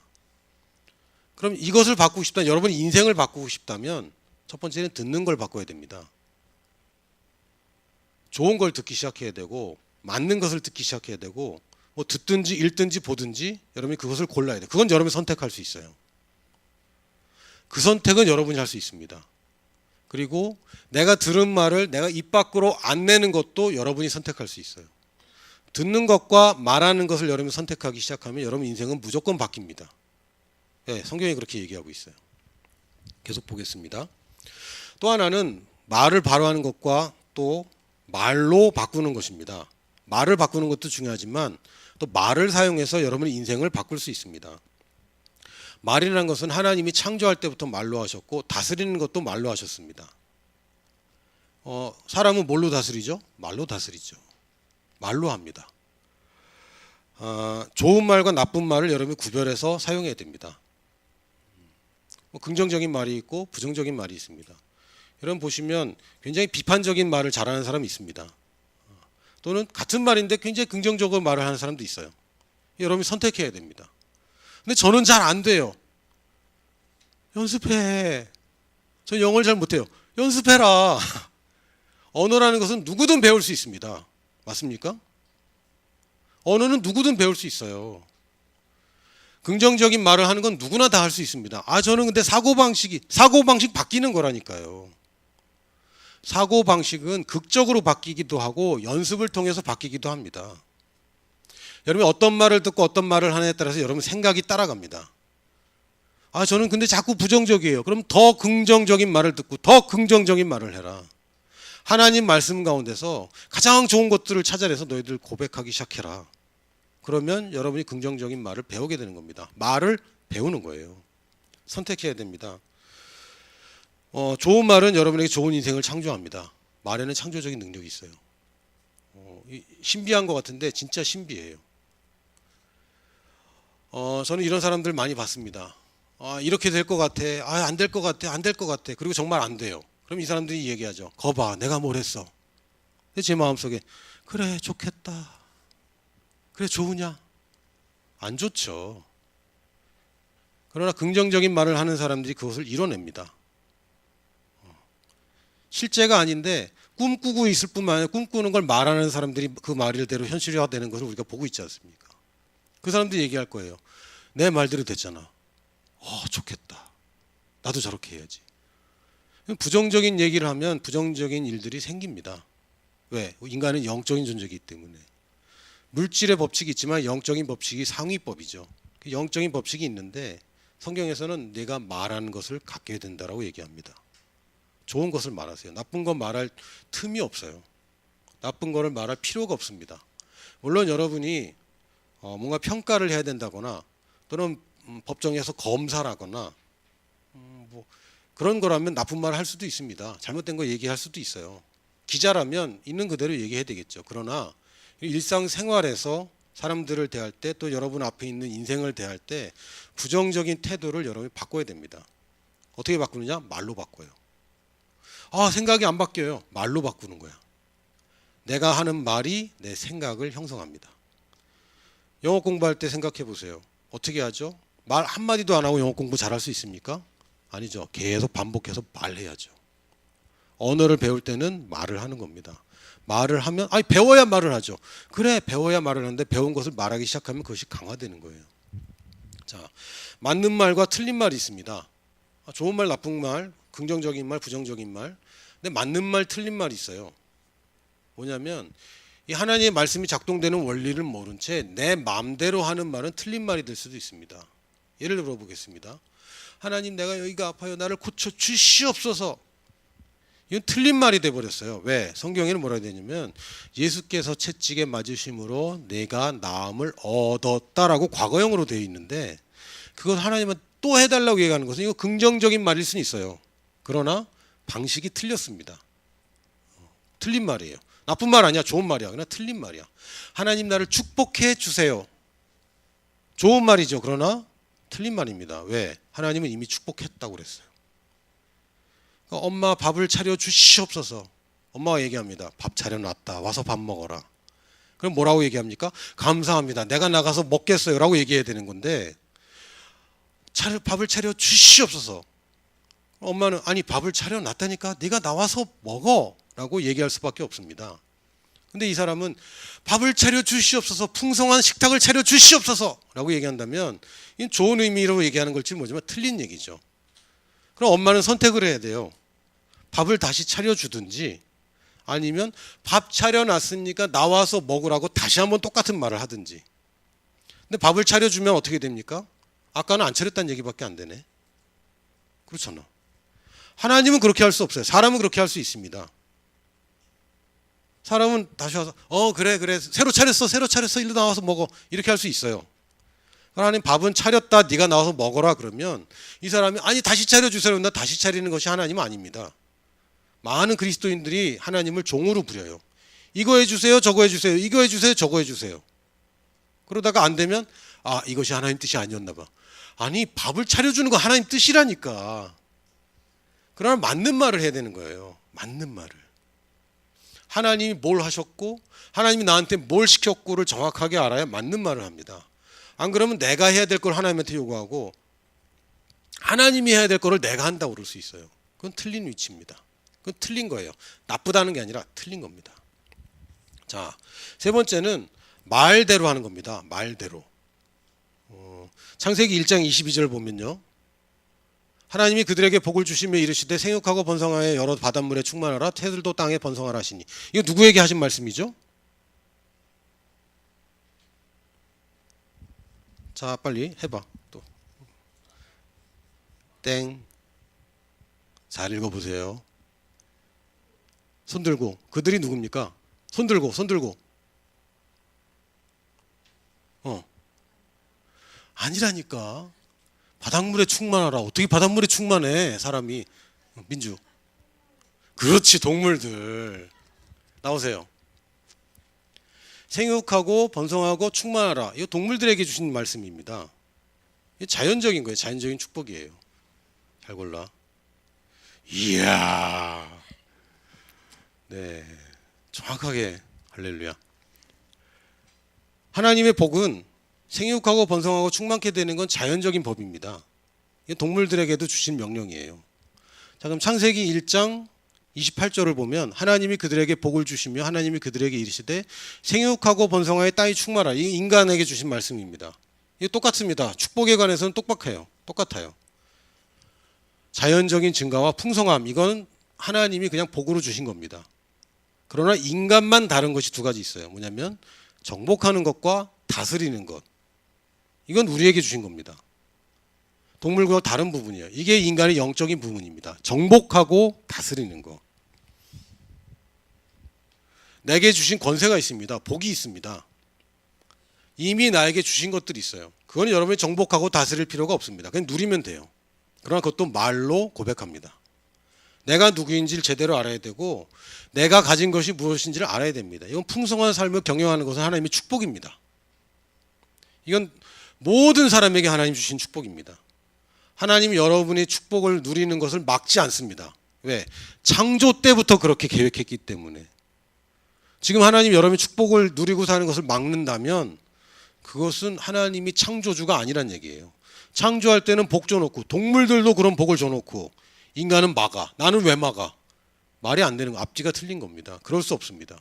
그럼 이것을 바꾸고 싶다면, 여러분이 인생을 바꾸고 싶다면 첫 번째는 듣는 걸 바꿔야 됩니다. 좋은 걸 듣기 시작해야 되고 맞는 것을 듣기 시작해야 되고 뭐 듣든지 읽든지 보든지 여러분이 그것을 골라야 돼요. 그건 여러분이 선택할 수 있어요. 그 선택은 여러분이 할 수 있습니다. 그리고 내가 들은 말을 내가 입 밖으로 안 내는 것도 여러분이 선택할 수 있어요. 듣는 것과 말하는 것을 여러분이 선택하기 시작하면 여러분 인생은 무조건 바뀝니다. 네, 성경이 그렇게 얘기하고 있어요. 계속 보겠습니다. 또 하나는 말을 바로 하는 것과 또 말로 바꾸는 것입니다. 말을 바꾸는 것도 중요하지만 또 말을 사용해서 여러분의 인생을 바꿀 수 있습니다. 말이라는 것은 하나님이 창조할 때부터 말로 하셨고 다스리는 것도 말로 하셨습니다. 사람은 뭘로 다스리죠? 말로 다스리죠. 말로 합니다. 좋은 말과 나쁜 말을 여러분이 구별해서 사용해야 됩니다. 긍정적인 말이 있고 부정적인 말이 있습니다. 여러분 보시면 굉장히 비판적인 말을 잘하는 사람이 있습니다. 또는 같은 말인데 굉장히 긍정적으로 말을 하는 사람도 있어요. 여러분이 선택해야 됩니다. 근데 저는 잘 안 돼요. 연습해. 저 영어를 잘 못해요. 연습해라. 언어라는 것은 누구든 배울 수 있습니다. 맞습니까? 언어는 누구든 배울 수 있어요. 긍정적인 말을 하는 건 누구나 다 할 수 있습니다. 저는 근데 사고방식 바뀌는 거라니까요. 사고방식은 극적으로 바뀌기도 하고 연습을 통해서 바뀌기도 합니다. 여러분이 어떤 말을 듣고 어떤 말을 하느냐에 따라서 여러분 생각이 따라갑니다. 저는 근데 자꾸 부정적이에요. 그럼 더 긍정적인 말을 듣고 더 긍정적인 말을 해라. 하나님 말씀 가운데서 가장 좋은 것들을 찾아내서 너희들 고백하기 시작해라. 그러면 여러분이 긍정적인 말을 배우게 되는 겁니다. 말을 배우는 거예요. 선택해야 됩니다. 좋은 말은 여러분에게 좋은 인생을 창조합니다. 말에는 창조적인 능력이 있어요. 신비한 것 같은데 진짜 신비해요. 저는 이런 사람들 많이 봤습니다. 이렇게 될 것 같아. 안 될 것 같아. 안 될 것 같아. 그리고 정말 안 돼요. 그럼 이 사람들이 얘기하죠. 거봐, 내가 뭘 했어. 근데 제 마음속에 그래, 좋겠다. 그래, 좋으냐? 안 좋죠. 그러나 긍정적인 말을 하는 사람들이 그것을 이뤄냅니다. 실제가 아닌데 꿈꾸고 있을 뿐만 아니라 꿈꾸는 걸 말하는 사람들이 그 말대로 현실화되는 것을 우리가 보고 있지 않습니까? 그 사람들이 얘기할 거예요. 내 말대로 됐잖아. 좋겠다. 나도 저렇게 해야지. 부정적인 얘기를 하면 부정적인 일들이 생깁니다. 왜? 인간은 영적인 존재이기 때문에. 물질의 법칙이 있지만 영적인 법칙이 상위법이죠. 그 영적인 법칙이 있는데 성경에서는 내가 말하는 것을 갖게 된다라고 얘기합니다. 좋은 것을 말하세요. 나쁜 건 말할 틈이 없어요. 나쁜 거를 말할 필요가 없습니다. 물론 여러분이 뭔가 평가를 해야 된다거나 또는 법정에서 검사를 하거나 그런 거라면 나쁜 말을 할 수도 있습니다. 잘못된 거 얘기할 수도 있어요. 기자라면 있는 그대로 얘기해야 되겠죠. 그러나 일상생활에서 사람들을 대할 때 또 여러분 앞에 있는 인생을 대할 때 부정적인 태도를 여러분이 바꿔야 됩니다. 어떻게 바꾸느냐? 말로 바꿔요. 생각이 안 바뀌어요. 말로 바꾸는 거야. 내가 하는 말이 내 생각을 형성합니다. 영어 공부할 때 생각해 보세요. 어떻게 하죠? 말 한마디도 안 하고 영어 공부 잘할 수 있습니까? 아니죠. 계속 반복해서 말해야죠. 언어를 배울 때는 말을 하는 겁니다. 말을 하면 배워야 말을 하죠. 그래, 배워야 말을 하는데 배운 것을 말하기 시작하면 그것이 강화되는 거예요. 자, 맞는 말과 틀린 말이 있습니다. 좋은 말, 나쁜 말, 긍정적인 말, 부정적인 말. 근데 맞는 말, 틀린 말이 있어요. 뭐냐면 이 하나님의 말씀이 작동되는 원리를 모른 채 내 마음대로 하는 말은 틀린 말이 될 수도 있습니다. 예를 들어 보겠습니다. 하나님, 내가 여기가 아파요. 나를 고쳐 주시옵소서. 이건 틀린 말이 돼버렸어요. 왜? 성경에는 뭐라 되냐면 예수께서 채찍에 맞으심으로 내가 나음을 얻었다라고 과거형으로 되어 있는데 그걸 하나님은 또 해달라고 얘기하는 것은 이거 긍정적인 말일 수는 있어요. 그러나 방식이 틀렸습니다. 틀린 말이에요. 나쁜 말 아니야. 좋은 말이야. 그러나 틀린 말이야. 하나님, 나를 축복해 주세요. 좋은 말이죠. 그러나 틀린 말입니다. 왜? 하나님은 이미 축복했다고 그랬어요. 엄마 밥을 차려 주시옵소서. 엄마가 얘기합니다. 밥 차려놨다. 와서 밥 먹어라. 그럼 뭐라고 얘기합니까? 감사합니다. 내가 나가서 먹겠어요. 라고 얘기해야 되는 건데 밥을 차려 주시옵소서. 엄마는 아니 밥을 차려놨다니까 네가 나와서 먹어. 라고 얘기할 수밖에 없습니다. 근데 이 사람은 밥을 차려 주시옵소서, 풍성한 식탁을 차려 주시옵소서 라고 얘기한다면 이건 좋은 의미로 얘기하는 걸지 모르지만 틀린 얘기죠. 그럼 엄마는 선택을 해야 돼요. 밥을 다시 차려주든지 아니면 밥 차려놨으니까 나와서 먹으라고 다시 한번 똑같은 말을 하든지. 근데 밥을 차려주면 어떻게 됩니까? 아까는 안 차렸다는 얘기밖에 안 되네. 그렇잖아. 하나님은 그렇게 할 수 없어요. 사람은 그렇게 할 수 있습니다. 사람은 다시 와서 그래 새로 차렸어 일로 나와서 먹어 이렇게 할 수 있어요. 하나님 밥은 차렸다 네가 나와서 먹어라 그러면 이 사람이 아니 다시 차려주세요. 나 다시 차리는 것이 하나님은 아닙니다. 많은 그리스도인들이 하나님을 종으로 부려요. 이거 해주세요 저거 해주세요 이거 해주세요 저거 해주세요. 그러다가 안 되면 이것이 하나님 뜻이 아니었나 봐. 아니 밥을 차려주는 거 하나님 뜻이라니까. 그러나 맞는 말을 해야 되는 거예요. 맞는 말을. 하나님이 뭘 하셨고 하나님이 나한테 뭘 시켰고를 정확하게 알아야 맞는 말을 합니다. 안 그러면 내가 해야 될 걸 하나님한테 요구하고 하나님이 해야 될 거를 내가 한다고 그럴 수 있어요. 그건 틀린 위치입니다. 그건 틀린 거예요. 나쁘다는 게 아니라 틀린 겁니다. 자, 세 번째는 말대로 하는 겁니다. 말대로. 창세기 1장 22절 보면요. 하나님이 그들에게 복을 주시며 이르시되 생육하고 번성하여 여러 바닷물에 충만하라 새들도 땅에 번성하라 하시니. 이거 누구에게 하신 말씀이죠? 자, 빨리 해봐. 또. 땡. 잘 읽어보세요. 손 들고. 그들이 누굽니까? 손 들고. 아니라니까. 바닷물에 충만하라. 어떻게 바닷물에 충만해 사람이. 민주. 그렇지, 동물들. 나오세요. 생육하고 번성하고 충만하라. 이거 동물들에게 주신 말씀입니다. 이게 자연적인 거예요. 자연적인 축복이에요. 잘 골라. 이야. 네, 정확하게. 할렐루야. 하나님의 복은 생육하고 번성하고 충만케 되는 건 자연적인 법입니다. 이게 동물들에게도 주신 명령이에요. 자, 그럼 창세기 1장 28절을 보면 하나님이 그들에게 복을 주시며 하나님이 그들에게 이르시되 생육하고 번성하여 땅이 충만하라. 이 인간에게 주신 말씀입니다. 이게 똑같습니다. 축복에 관해서는 똑같아요. 자연적인 증가와 풍성함, 이건 하나님이 그냥 복으로 주신 겁니다. 그러나 인간만 다른 것이 두 가지 있어요. 뭐냐면 정복하는 것과 다스리는 것. 이건 우리에게 주신 겁니다. 동물과 다른 부분이에요. 이게 인간의 영적인 부분입니다. 정복하고 다스리는 것. 내게 주신 권세가 있습니다. 복이 있습니다. 이미 나에게 주신 것들이 있어요. 그건 여러분이 정복하고 다스릴 필요가 없습니다. 그냥 누리면 돼요. 그러나 그것도 말로 고백합니다. 내가 누구인지를 제대로 알아야 되고 내가 가진 것이 무엇인지를 알아야 됩니다. 이건 풍성한 삶을 경영하는 것은 하나님의 축복입니다. 이건 모든 사람에게 하나님 주신 축복입니다. 하나님이 여러분의 축복을 누리는 것을 막지 않습니다. 왜? 창조 때부터 그렇게 계획했기 때문에. 지금 하나님 여러분의 축복을 누리고 사는 것을 막는다면 그것은 하나님이 창조주가 아니란 얘기예요. 창조할 때는 복 줘놓고 동물들도 그런 복을 줘놓고 인간은 막아. 나는 왜 막아? 말이 안 되는 거. 앞뒤가 틀린 겁니다. 그럴 수 없습니다.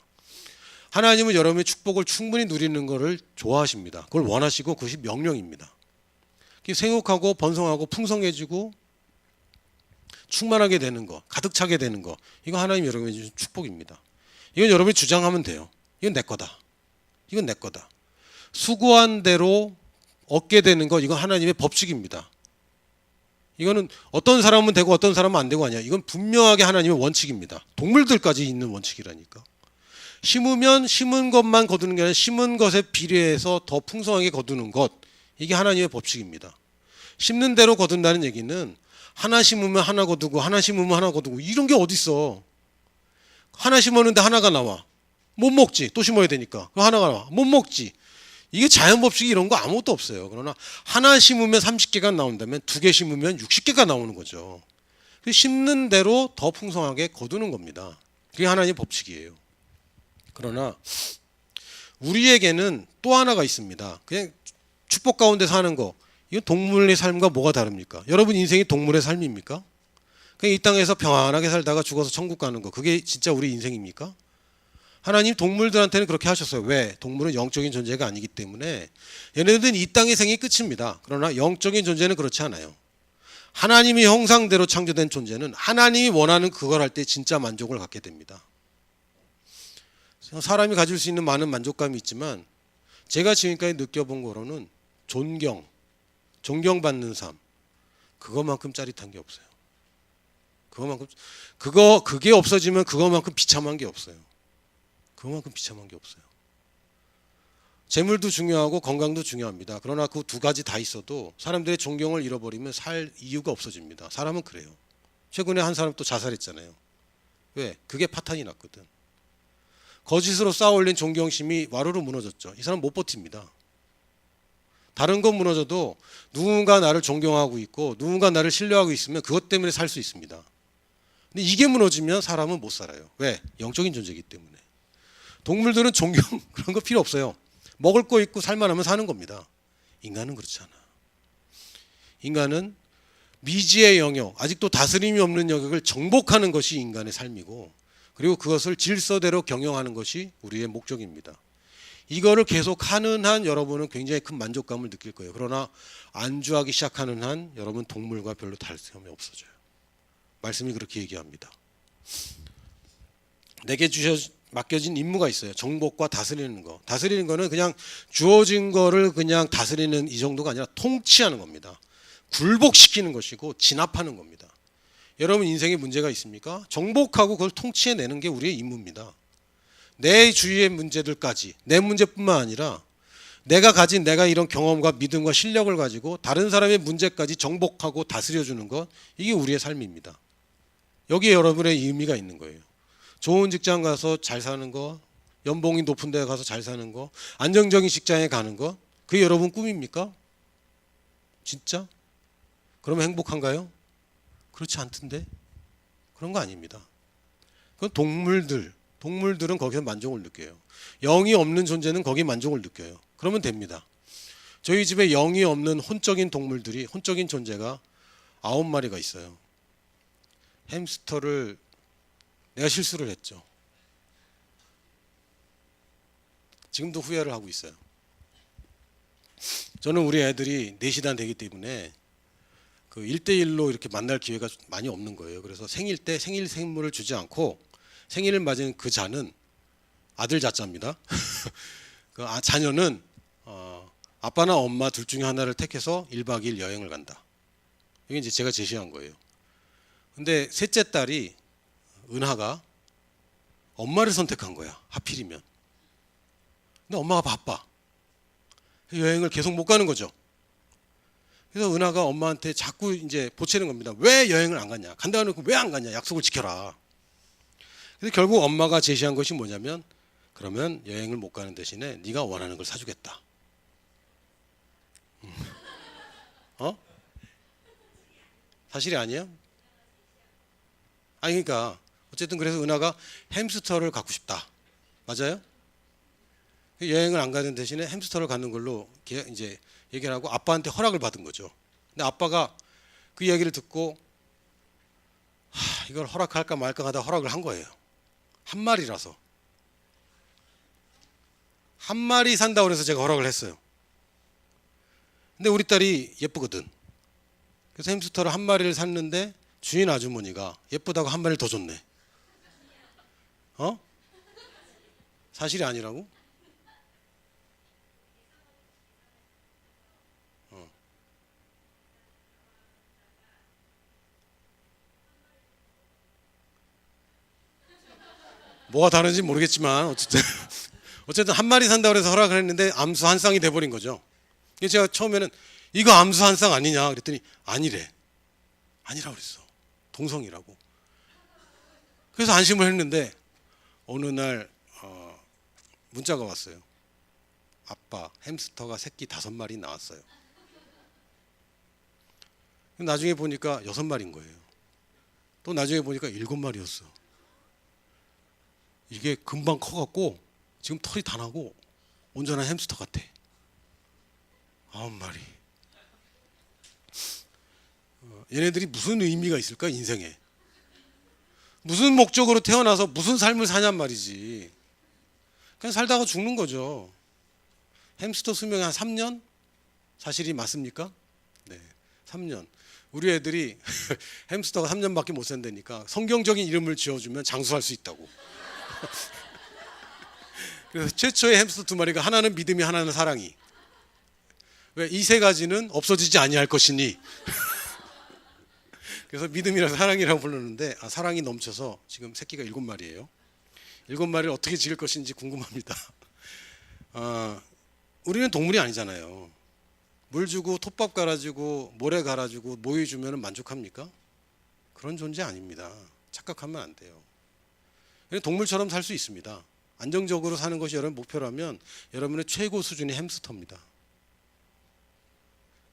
하나님은 여러분의 축복을 충분히 누리는 것을 좋아하십니다. 그걸 원하시고 그것이 명령입니다. 생육하고 번성하고 풍성해지고 충만하게 되는 거, 가득 차게 되는 거, 이거 하나님 여러분의 주신 축복입니다. 이건 여러분이 주장하면 돼요. 이건 내 거다. 이건 내 거다. 수고한 대로 얻게 되는 거, 이건 하나님의 법칙입니다. 이거는 어떤 사람은 되고 어떤 사람은 안 되고 아니야. 이건 분명하게 하나님의 원칙입니다. 동물들까지 있는 원칙이라니까. 심으면 심은 것만 거두는 게 아니라 심은 것에 비례해서 더 풍성하게 거두는 것, 이게 하나님의 법칙입니다. 심는 대로 거둔다는 얘기는 하나 심으면 하나 거두고 하나 심으면 하나 거두고 이런 게 어딨어. 하나 심었는데 하나가 나와. 못 먹지. 또 심어야 되니까. 하나가 나와. 못 먹지. 이게 자연 법칙이 이런 거 아무것도 없어요. 그러나 하나 심으면 30개가 나온다면 두 개 심으면 60개가 나오는 거죠. 심는 대로 더 풍성하게 거두는 겁니다. 그게 하나님의 법칙이에요. 그러나 우리에게는 또 하나가 있습니다. 그냥 축복 가운데 사는 거. 이건 동물의 삶과 뭐가 다릅니까? 여러분 인생이 동물의 삶입니까? 그냥 이 땅에서 평안하게 살다가 죽어서 천국 가는 거. 그게 진짜 우리 인생입니까? 하나님 동물들한테는 그렇게 하셨어요. 왜? 동물은 영적인 존재가 아니기 때문에 얘네들은 이 땅의 생이 끝입니다. 그러나 영적인 존재는 그렇지 않아요. 하나님의 형상대로 창조된 존재는 하나님이 원하는 그걸 할 때 진짜 만족을 갖게 됩니다. 사람이 가질 수 있는 많은 만족감이 있지만 제가 지금까지 느껴본 거로는 존경받는 삶, 그거만큼 짜릿한 게 없어요. 그게 없어지면 그거만큼 비참한 게 없어요. 그거만큼 비참한 게 없어요. 재물도 중요하고 건강도 중요합니다. 그러나 그 두 가지 다 있어도 사람들의 존경을 잃어버리면 살 이유가 없어집니다. 사람은 그래요. 최근에 한 사람 또 자살했잖아요. 왜? 그게 파탄이 났거든. 거짓으로 쌓아올린 존경심이 와르르 무너졌죠. 이 사람 못 버팁니다. 다른 건 무너져도 누군가 나를 존경하고 있고 누군가 나를 신뢰하고 있으면 그것 때문에 살 수 있습니다. 근데 이게 무너지면 사람은 못 살아요. 왜? 영적인 존재이기 때문에. 동물들은 존경 그런 거 필요 없어요. 먹을 거 있고 살만하면 사는 겁니다. 인간은 그렇지 않아. 인간은 미지의 영역, 아직도 다스림이 없는 영역을 정복하는 것이 인간의 삶이고 그리고 그것을 질서대로 경영하는 것이 우리의 목적입니다. 이거를 계속 하는 한 여러분은 굉장히 큰 만족감을 느낄 거예요. 그러나 안주하기 시작하는 한 여러분 동물과 별로 다를 점이 없어져요. 말씀이 그렇게 얘기합니다. 내게 맡겨진 임무가 있어요. 정복과 다스리는 거. 다스리는 거는 그냥 주어진 거를 그냥 다스리는 이 정도가 아니라 통치하는 겁니다. 굴복시키는 것이고 진압하는 겁니다. 여러분 인생에 문제가 있습니까? 정복하고 그걸 통치해내는 게 우리의 임무입니다. 내 주위의 문제들까지 내 문제뿐만 아니라 내가 이런 경험과 믿음과 실력을 가지고 다른 사람의 문제까지 정복하고 다스려주는 것, 이게 우리의 삶입니다. 여기에 여러분의 의미가 있는 거예요. 좋은 직장 가서 잘 사는 거, 연봉이 높은 데 가서 잘 사는 거, 안정적인 직장에 가는 거, 그게 여러분 꿈입니까? 진짜? 그러면 행복한가요? 그렇지 않던데? 그런 거 아닙니다. 그건 동물들은 거기서 만족을 느껴요. 영이 없는 존재는 거기에 만족을 느껴요. 그러면 됩니다. 저희 집에 영이 없는 혼적인 존재가 9마리가 있어요. 햄스터를 내가 실수를 했죠. 지금도 후회를 하고 있어요. 저는 우리 애들이 4시단 되기 때문에 그 1대1로 이렇게 만날 기회가 많이 없는 거예요. 그래서 생일 때 생일 선물을 주지 않고 생일을 맞은 그 자는 아들 자자입니다. 그 자녀는 아빠나 엄마 둘 중에 하나를 택해서 1박 2일 여행을 간다. 이게 이제 제가 제시한 거예요. 근데 셋째 딸이 은하가 엄마를 선택한 거야. 하필이면. 근데 엄마가 바빠. 여행을 계속 못 가는 거죠. 그래서 은하가 엄마한테 자꾸 이제 보채는 겁니다. 왜 여행을 안 갔냐? 간다 놓고 왜 안 갔냐? 약속을 지켜라. 그래서 결국 엄마가 제시한 것이 뭐냐면, 그러면 여행을 못 가는 대신에 네가 원하는 걸 사주겠다. 사실이 아니에요? 아니 그러니까 어쨌든 그래서 은하가 햄스터를 갖고 싶다. 맞아요? 여행을 안 가는 대신에 햄스터를 갖는 걸로 이제 얘기를 하고 아빠한테 허락을 받은 거죠. 근데 아빠가 그 이야기를 듣고 이걸 허락할까 말까 하다 허락을 한 거예요. 한 마리라서. 한 마리 산다고 해서 제가 허락을 했어요. 근데 우리 딸이 예쁘거든. 그래서 햄스터를 한 마리를 샀는데 주인 아주머니가 예쁘다고 한 마리를 더 줬네. 사실이 아니라고? 뭐가 다른지 모르겠지만 어쨌든 한 마리 산다고 해서 허락을 했는데 암수 한 쌍이 돼버린 거죠. 그래서 제가 처음에는 이거 암수 한 쌍 아니냐 그랬더니 아니래. 아니라고 그랬어. 동성이라고. 그래서 안심을 했는데 어느 날 문자가 왔어요. 아빠 햄스터가 새끼 5마리 나왔어요. 나중에 보니까 6마리인 거예요. 또 나중에 보니까 7마리였어. 이게 금방 커갖고 지금 털이 다 나고 온전한 햄스터 같아. 9마리. 얘네들이 무슨 의미가 있을까 인생에? 무슨 목적으로 태어나서 무슨 삶을 사냔 말이지. 그냥 살다가 죽는 거죠. 햄스터 수명이 한 3년? 사실이 맞습니까? 네, 3년. 우리 애들이 햄스터가 3년밖에 못 산다니까 성경적인 이름을 지어주면 장수할 수 있다고. 그래서 최초의 햄스터 2마리가 하나는 믿음이 하나는 사랑이. 왜? 이 세 가지는 없어지지 아니할 것이니. 그래서 믿음이랑 사랑이라고 부르는데 사랑이 넘쳐서 지금 새끼가 7마리예요. 7마리를 어떻게 지을 것인지 궁금합니다. 우리는 동물이 아니잖아요. 물 주고 톱밥 갈아주고 모래 갈아주고 모이 주면 만족합니까? 그런 존재 아닙니다. 착각하면 안 돼요. 동물처럼 살 수 있습니다. 안정적으로 사는 것이 여러분 목표라면 여러분의 최고 수준이 햄스터입니다.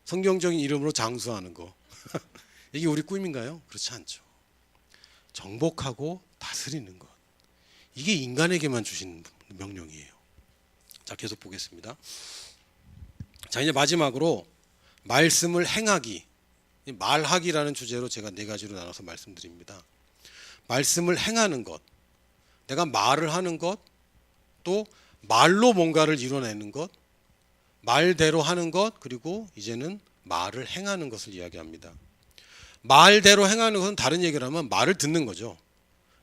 성경적인 이름으로 장수하는 거. 이게 우리 꿈인가요? 그렇지 않죠. 정복하고 다스리는 것. 이게 인간에게만 주신 명령이에요. 자, 계속 보겠습니다. 자, 이제 마지막으로 말씀을 행하기. 말하기라는 주제로 제가 4가지로 나눠서 말씀드립니다. 말씀을 행하는 것. 내가 말을 하는 것. 또 말로 뭔가를 이뤄내는 것. 말대로 하는 것. 그리고 이제는 말을 행하는 것을 이야기합니다. 말대로 행하는 것은 다른 얘기를 하면 말을 듣는 거죠.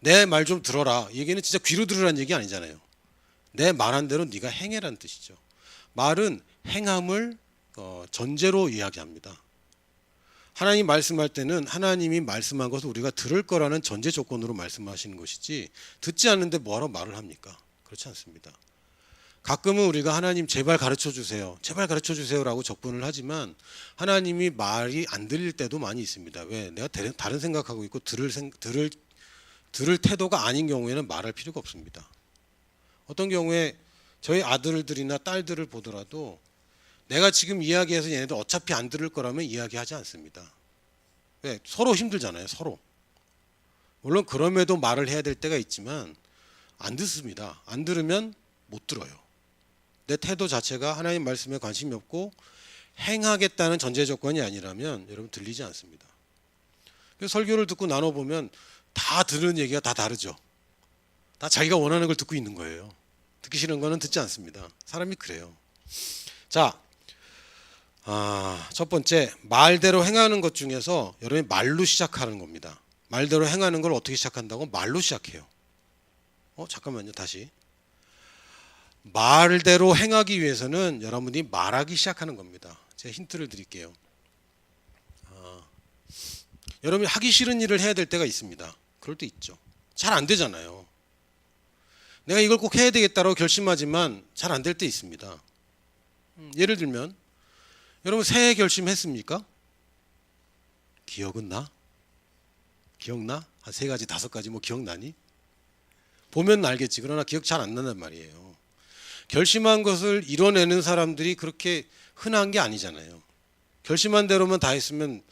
내 말 좀 들어라. 이 얘기는 진짜 귀로 들으라는 얘기 아니잖아요. 내 말한 대로 네가 행해라는 뜻이죠. 말은 행함을 전제로 이야기합니다. 하나님 말씀할 때는 하나님이 말씀한 것을 우리가 들을 거라는 전제 조건으로 말씀하시는 것이지 듣지 않는데 뭐하러 말을 합니까? 그렇지 않습니다. 가끔은 우리가 하나님 제발 가르쳐 주세요. 제발 가르쳐 주세요라고 적분을 하지만 하나님이 말이 안 들릴 때도 많이 있습니다. 왜? 내가 다른 생각하고 있고 들을 태도가 아닌 경우에는 말할 필요가 없습니다. 어떤 경우에 저희 아들들이나 딸들을 보더라도 내가 지금 이야기해서 얘네들 어차피 안 들을 거라면 이야기하지 않습니다. 왜? 서로 힘들잖아요. 서로. 물론 그럼에도 말을 해야 될 때가 있지만 안 듣습니다. 안 들으면 못 들어요. 내 태도 자체가 하나님 말씀에 관심이 없고 행하겠다는 전제 조건이 아니라면 여러분 들리지 않습니다. 그래서 설교를 듣고 나눠보면 다 들은 얘기가 다 다르죠. 다 자기가 원하는 걸 듣고 있는 거예요. 듣기 싫은 거는 듣지 않습니다. 사람이 그래요. 자, 첫 번째 말대로 행하는 것 중에서 여러분이 말로 시작하는 겁니다. 말대로 행하는 걸 어떻게 시작한다고? 말로 시작해요. 잠깐만요. 다시. 말대로 행하기 위해서는 여러분이 말하기 시작하는 겁니다. 제가 힌트를 드릴게요. 여러분이 하기 싫은 일을 해야 될 때가 있습니다. 그럴 때 있죠. 잘 안 되잖아요. 내가 이걸 꼭 해야 되겠다고 결심하지만 잘 안 될 때 있습니다. 예를 들면 여러분 새해 결심했습니까? 기억은 나? 기억나? 한 3가지 5가지 뭐 기억나니? 보면 알겠지. 그러나 기억 잘 안 난단 말이에요. 결심한 것을 이뤄내는 사람들이 그렇게 흔한 게 아니잖아요. 결심한 대로만 다 했으면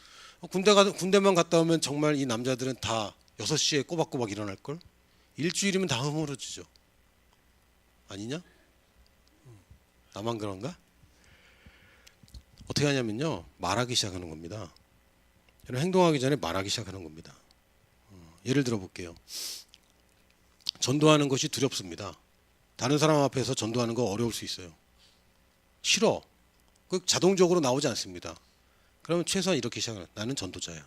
군대만 갔다 오면 정말 이 남자들은 다 6시에 꼬박꼬박 일어날걸? 일주일이면 다 허물어지죠. 아니냐? 나만 그런가? 어떻게 하냐면요. 말하기 시작하는 겁니다. 여러분 행동하기 전에 말하기 시작하는 겁니다. 예를 들어 볼게요. 전도하는 것이 두렵습니다. 다른 사람 앞에서 전도하는 거 어려울 수 있어요. 싫어. 그 자동적으로 나오지 않습니다. 그러면 최소한 이렇게 시작하는 거예요. 나는 전도자야.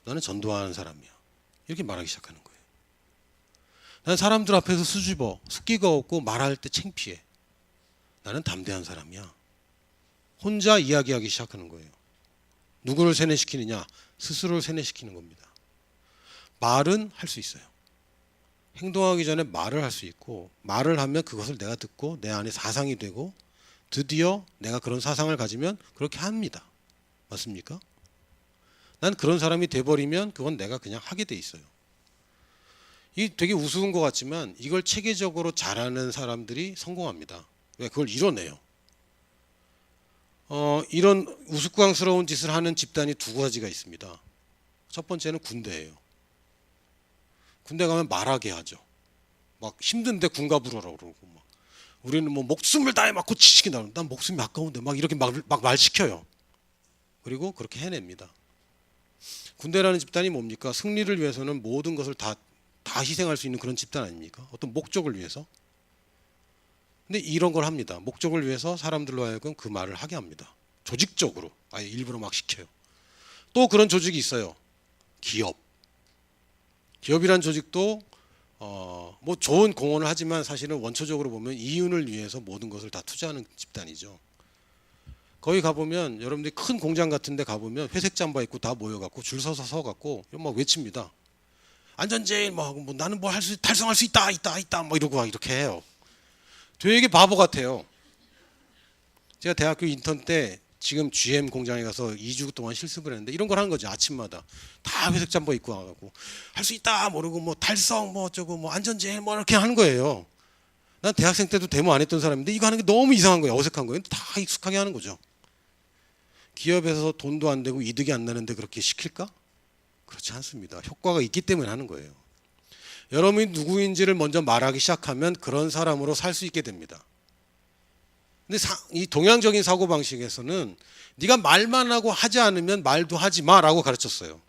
나는 전도하는 사람이야. 이렇게 말하기 시작하는 거예요. 나는 사람들 앞에서 수줍어. 숙기가 없고 말할 때 창피해. 나는 담대한 사람이야. 혼자 이야기하기 시작하는 거예요. 누구를 세뇌시키느냐? 스스로를 세뇌시키는 겁니다. 말은 할 수 있어요. 행동하기 전에 말을 할 수 있고 말을 하면 그것을 내가 듣고 내 안에 사상이 되고 드디어 내가 그런 사상을 가지면 그렇게 합니다. 맞습니까? 난 그런 사람이 돼버리면 그건 내가 그냥 하게 돼 있어요. 이게 되게 우스운 것 같지만 이걸 체계적으로 잘하는 사람들이 성공합니다. 왜? 그걸 이뤄내요. 이런 우스꽝스러운 짓을 하는 집단이 2가지가 있습니다. 첫 번째는 군대예요. 군대 가면 말하게 하죠. 막 힘든데 군가 부르라고 그러고 막. 우리는 뭐 목숨을 다해 막 고치시기 나는 난 목숨이 아까운데 막 이렇게 막 말 시켜요. 그리고 그렇게 해냅니다. 군대라는 집단이 뭡니까? 승리를 위해서는 모든 것을 다 희생할 수 있는 그런 집단 아닙니까? 어떤 목적을 위해서. 근데 이런 걸 합니다. 목적을 위해서 사람들로 하여금 그 말을 하게 합니다. 조직적으로 아예 일부러 막 시켜요. 또 그런 조직이 있어요. 기업. 기업이란 조직도 뭐 좋은 공헌을 하지만 사실은 원초적으로 보면 이윤을 위해서 모든 것을 다 투자하는 집단이죠. 거기 가보면 여러분들이 큰 공장 같은 데 가보면 회색 잠바 입고 다 모여갖고 줄 서서 서갖고 막 외칩니다. 안전제일 뭐 나는 뭐 달성할 수 있다 뭐 이러고 막 이렇게 해요. 되게 바보 같아요. 제가 대학교 인턴 때 지금 GM 공장에 가서 2주 동안 실습을 했는데 이런 걸 하는 거죠. 아침마다 다 회색 잠바 입고 와가지고 할 수 있다 모르고 뭐 달성 뭐 어쩌고 뭐 안전제일 뭐 이렇게 하는 거예요. 난 대학생 때도 데모 안 했던 사람인데 이거 하는 게 너무 이상한 거예요. 어색한 거예요. 다 익숙하게 하는 거죠. 기업에서 돈도 안 되고 이득이 안 나는데 그렇게 시킬까? 그렇지 않습니다. 효과가 있기 때문에 하는 거예요. 여러분이 누구인지를 먼저 말하기 시작하면 그런 사람으로 살 수 있게 됩니다. 근데 이 동양적인 사고방식에서는 네가 말만 하고 하지 않으면 말도 하지 마라고 가르쳤어요.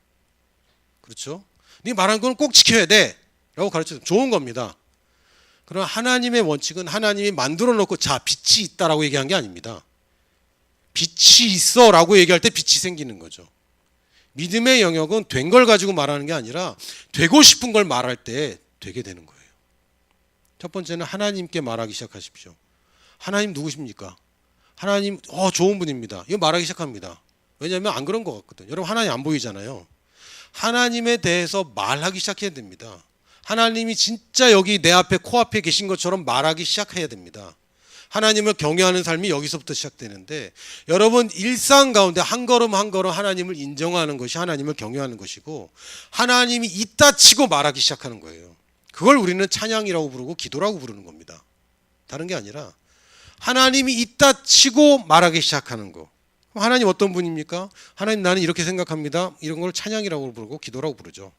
그렇죠? 네 말한 건 꼭 지켜야 돼 라고 가르쳤어요. 좋은 겁니다. 그러나 하나님의 원칙은 하나님이 만들어 놓고 자 빛이 있다라고 얘기한 게 아닙니다. 빛이 있어 라고 얘기할 때 빛이 생기는 거죠. 믿음의 영역은 된 걸 가지고 말하는 게 아니라 되고 싶은 걸 말할 때 되게 되는 거예요. 첫 번째는 하나님께 말하기 시작하십시오. 하나님 누구십니까? 하나님 좋은 분입니다. 이거 말하기 시작합니다. 왜냐하면 안 그런 것 같거든요. 여러분 하나님 안 보이잖아요. 하나님에 대해서 말하기 시작해야 됩니다. 하나님이 진짜 여기 내 앞에 코앞에 계신 것처럼 말하기 시작해야 됩니다. 하나님을 경외하는 삶이 여기서부터 시작되는데 여러분 일상 가운데 한 걸음 한 걸음 하나님을 인정하는 것이 하나님을 경외하는 것이고 하나님이 있다 치고 말하기 시작하는 거예요. 그걸 우리는 찬양이라고 부르고 기도라고 부르는 겁니다. 다른 게 아니라 하나님이 있다 치고 말하기 시작하는 거. 하나님 어떤 분입니까? 하나님 나는 이렇게 생각합니다. 이런 걸 찬양이라고 부르고 기도라고 부르죠.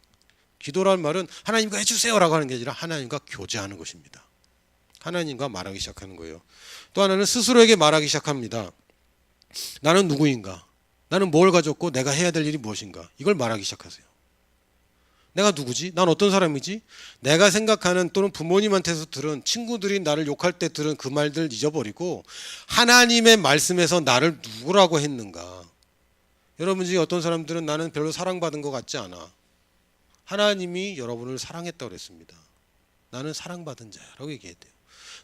기도라는 말은 하나님과 해주세요라고 하는 게 아니라 하나님과 교제하는 것입니다. 하나님과 말하기 시작하는 거예요. 또 하나는 스스로에게 말하기 시작합니다. 나는 누구인가? 나는 뭘 가졌고 내가 해야 될 일이 무엇인가? 이걸 말하기 시작하세요. 내가 누구지? 난 어떤 사람이지? 내가 생각하는 또는 부모님한테서 들은 친구들이 나를 욕할 때 들은 그 말들 잊어버리고 하나님의 말씀에서 나를 누구라고 했는가? 여러분 중에 어떤 사람들은 나는 별로 사랑받은 것 같지 않아. 하나님이 여러분을 사랑했다고 그랬습니다. 나는 사랑받은 자라고 얘기했대요.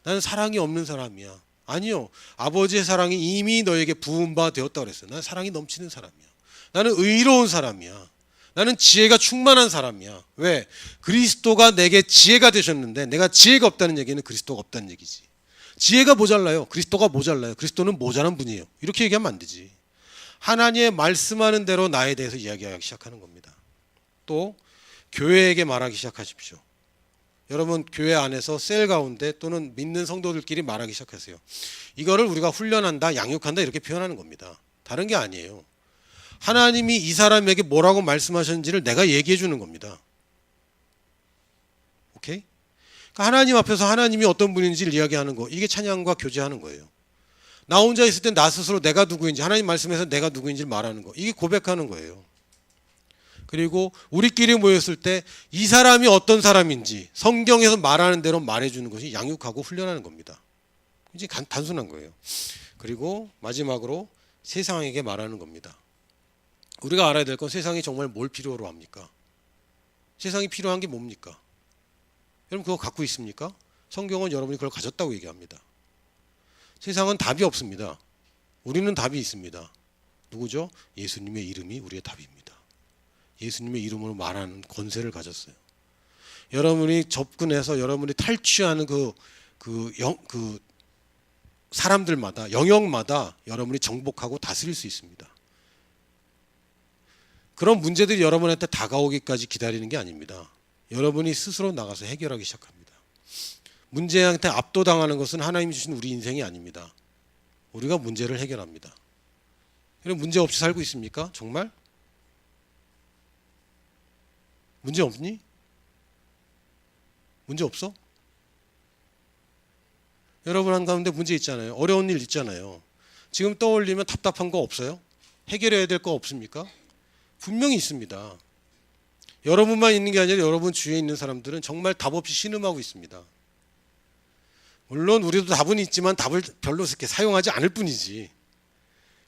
나는 사랑이 없는 사람이야. 아니요. 아버지의 사랑이 이미 너에게 부은 바 되었다고 그랬어요. 나는 사랑이 넘치는 사람이야. 나는 의로운 사람이야. 나는 지혜가 충만한 사람이야. 왜? 그리스도가 내게 지혜가 되셨는데 내가 지혜가 없다는 얘기는 그리스도가 없다는 얘기지. 지혜가 모자라요. 그리스도가 모자라요. 그리스도는 모자란 분이에요. 이렇게 얘기하면 안 되지. 하나님의 말씀하는 대로 나에 대해서 이야기하기 시작하는 겁니다. 또 교회에게 말하기 시작하십시오. 여러분 교회 안에서 셀 가운데 또는 믿는 성도들끼리 말하기 시작하세요. 이거를 우리가 훈련한다, 양육한다 이렇게 표현하는 겁니다. 다른 게 아니에요. 하나님이 이 사람에게 뭐라고 말씀하셨는지를 내가 얘기해 주는 겁니다. 오케이? 그러니까 하나님 앞에서 하나님이 어떤 분인지를 이야기하는 거, 이게 찬양과 교제하는 거예요. 나 혼자 있을 때 나 스스로 내가 누구인지, 하나님 말씀에서 내가 누구인지를 말하는 거, 이게 고백하는 거예요. 그리고 우리끼리 모였을 때 이 사람이 어떤 사람인지 성경에서 말하는 대로 말해주는 것이 양육하고 훈련하는 겁니다. 이제 단순한 거예요. 그리고 마지막으로 세상에게 말하는 겁니다. 우리가 알아야 될 건 세상이 정말 뭘 필요로 합니까? 세상이 필요한 게 뭡니까? 여러분 그거 갖고 있습니까? 성경은 여러분이 그걸 가졌다고 얘기합니다. 세상은 답이 없습니다. 우리는 답이 있습니다. 누구죠? 예수님의 이름이 우리의 답입니다. 예수님의 이름으로 말하는 권세를 가졌어요. 여러분이 접근해서 여러분이 탈취하는 그 사람들마다 영역마다 여러분이 정복하고 다스릴 수 있습니다. 그런 문제들이 여러분한테 다가오기까지 기다리는 게 아닙니다. 여러분이 스스로 나가서 해결하기 시작합니다. 문제한테 압도당하는 것은 하나님이 주신 우리 인생이 아닙니다. 우리가 문제를 해결합니다. 여러분 문제 없이 살고 있습니까? 정말? 문제 없니? 문제 없어? 여러분 한 가운데 문제 있잖아요. 어려운 일 있잖아요. 지금 떠올리면 답답한 거 없어요? 해결해야 될 거 없습니까? 분명히 있습니다. 여러분만 있는 게 아니라 여러분 주위에 있는 사람들은 정말 답 없이 신음하고 있습니다. 물론 우리도 답은 있지만 답을 별로 그렇게 사용하지 않을 뿐이지.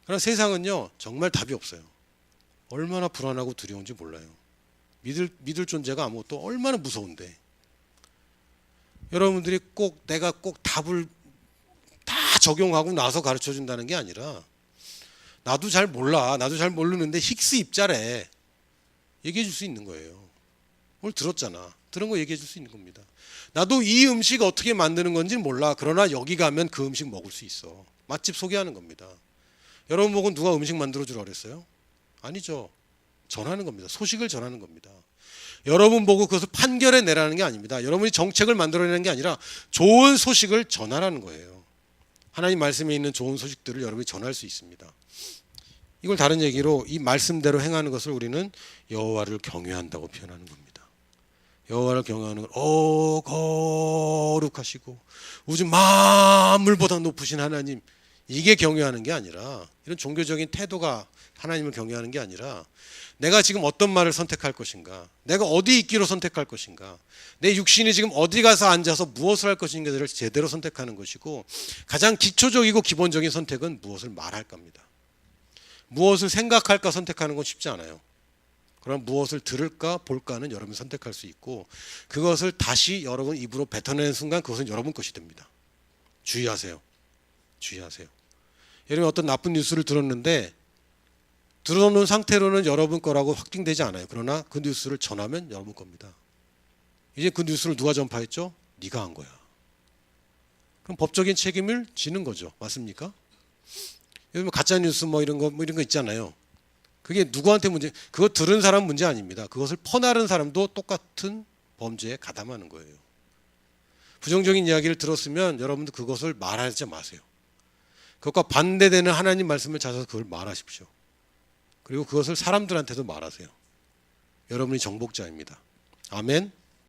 그러나 세상은요 정말 답이 없어요. 얼마나 불안하고 두려운지 몰라요. 믿을 존재가 아무것도 얼마나 무서운데. 여러분들이 꼭 내가 꼭 답을 다 적용하고 나서 가르쳐 준다는 게 아니라 나도 잘 몰라. 나도 잘 모르는데 힉스 입자래. 얘기해 줄 수 있는 거예요. 오늘 들었잖아. 들은 거 얘기해 줄 수 있는 겁니다. 나도 이 음식 어떻게 만드는 건지는 몰라. 그러나 여기 가면 그 음식 먹을 수 있어. 맛집 소개하는 겁니다. 여러분 보고 누가 음식 만들어 주라 그랬어요? 아니죠. 전하는 겁니다. 소식을 전하는 겁니다. 여러분 보고 그것을 판결해 내라는 게 아닙니다. 여러분이 정책을 만들어내는 게 아니라 좋은 소식을 전하라는 거예요. 하나님 말씀에 있는 좋은 소식들을 여러분이 전할 수 있습니다. 이걸 다른 얘기로 이 말씀대로 행하는 것을 우리는 여호와를 경외한다고 표현하는 겁니다. 여호와를 경외하는 건 거룩하시고 우주 만물보다 높으신 하나님, 이게 경외하는 게 아니라, 이런 종교적인 태도가 하나님을 경외하는 게 아니라 내가 지금 어떤 말을 선택할 것인가, 내가 어디 있기로 선택할 것인가, 내 육신이 지금 어디 가서 앉아서 무엇을 할 것인가를 제대로 선택하는 것이고, 가장 기초적이고 기본적인 선택은 무엇을 말할까입니다. 무엇을 생각할까 선택하는 건 쉽지 않아요. 그럼 무엇을 들을까 볼까는 여러분이 선택할 수 있고, 그것을 다시 여러분 입으로 뱉어내는 순간 그것은 여러분 것이 됩니다. 주의하세요. 주의하세요. 여러분 어떤 나쁜 뉴스를 들었는데 들어놓은 상태로는 여러분 거라고 확증되지 않아요. 그러나 그 뉴스를 전하면 여러분 겁니다. 이제 그 뉴스를 누가 전파했죠? 네가 한 거야. 그럼 법적인 책임을 지는 거죠. 맞습니까? 여러분 가짜 뉴스 뭐 이런 거 있잖아요. 그게 누구한테 문제? 그거 들은 사람 문제 아닙니다. 그것을 퍼나른 사람도 똑같은 범죄에 가담하는 거예요. 부정적인 이야기를 들었으면 여러분도 그것을 말하지 마세요. 그것과 반대되는 하나님 말씀을 찾아서 그걸 말하십시오. 그리고 그것을 사람들한테도 말하세요. 여러분이 정복자입니다. 아멘.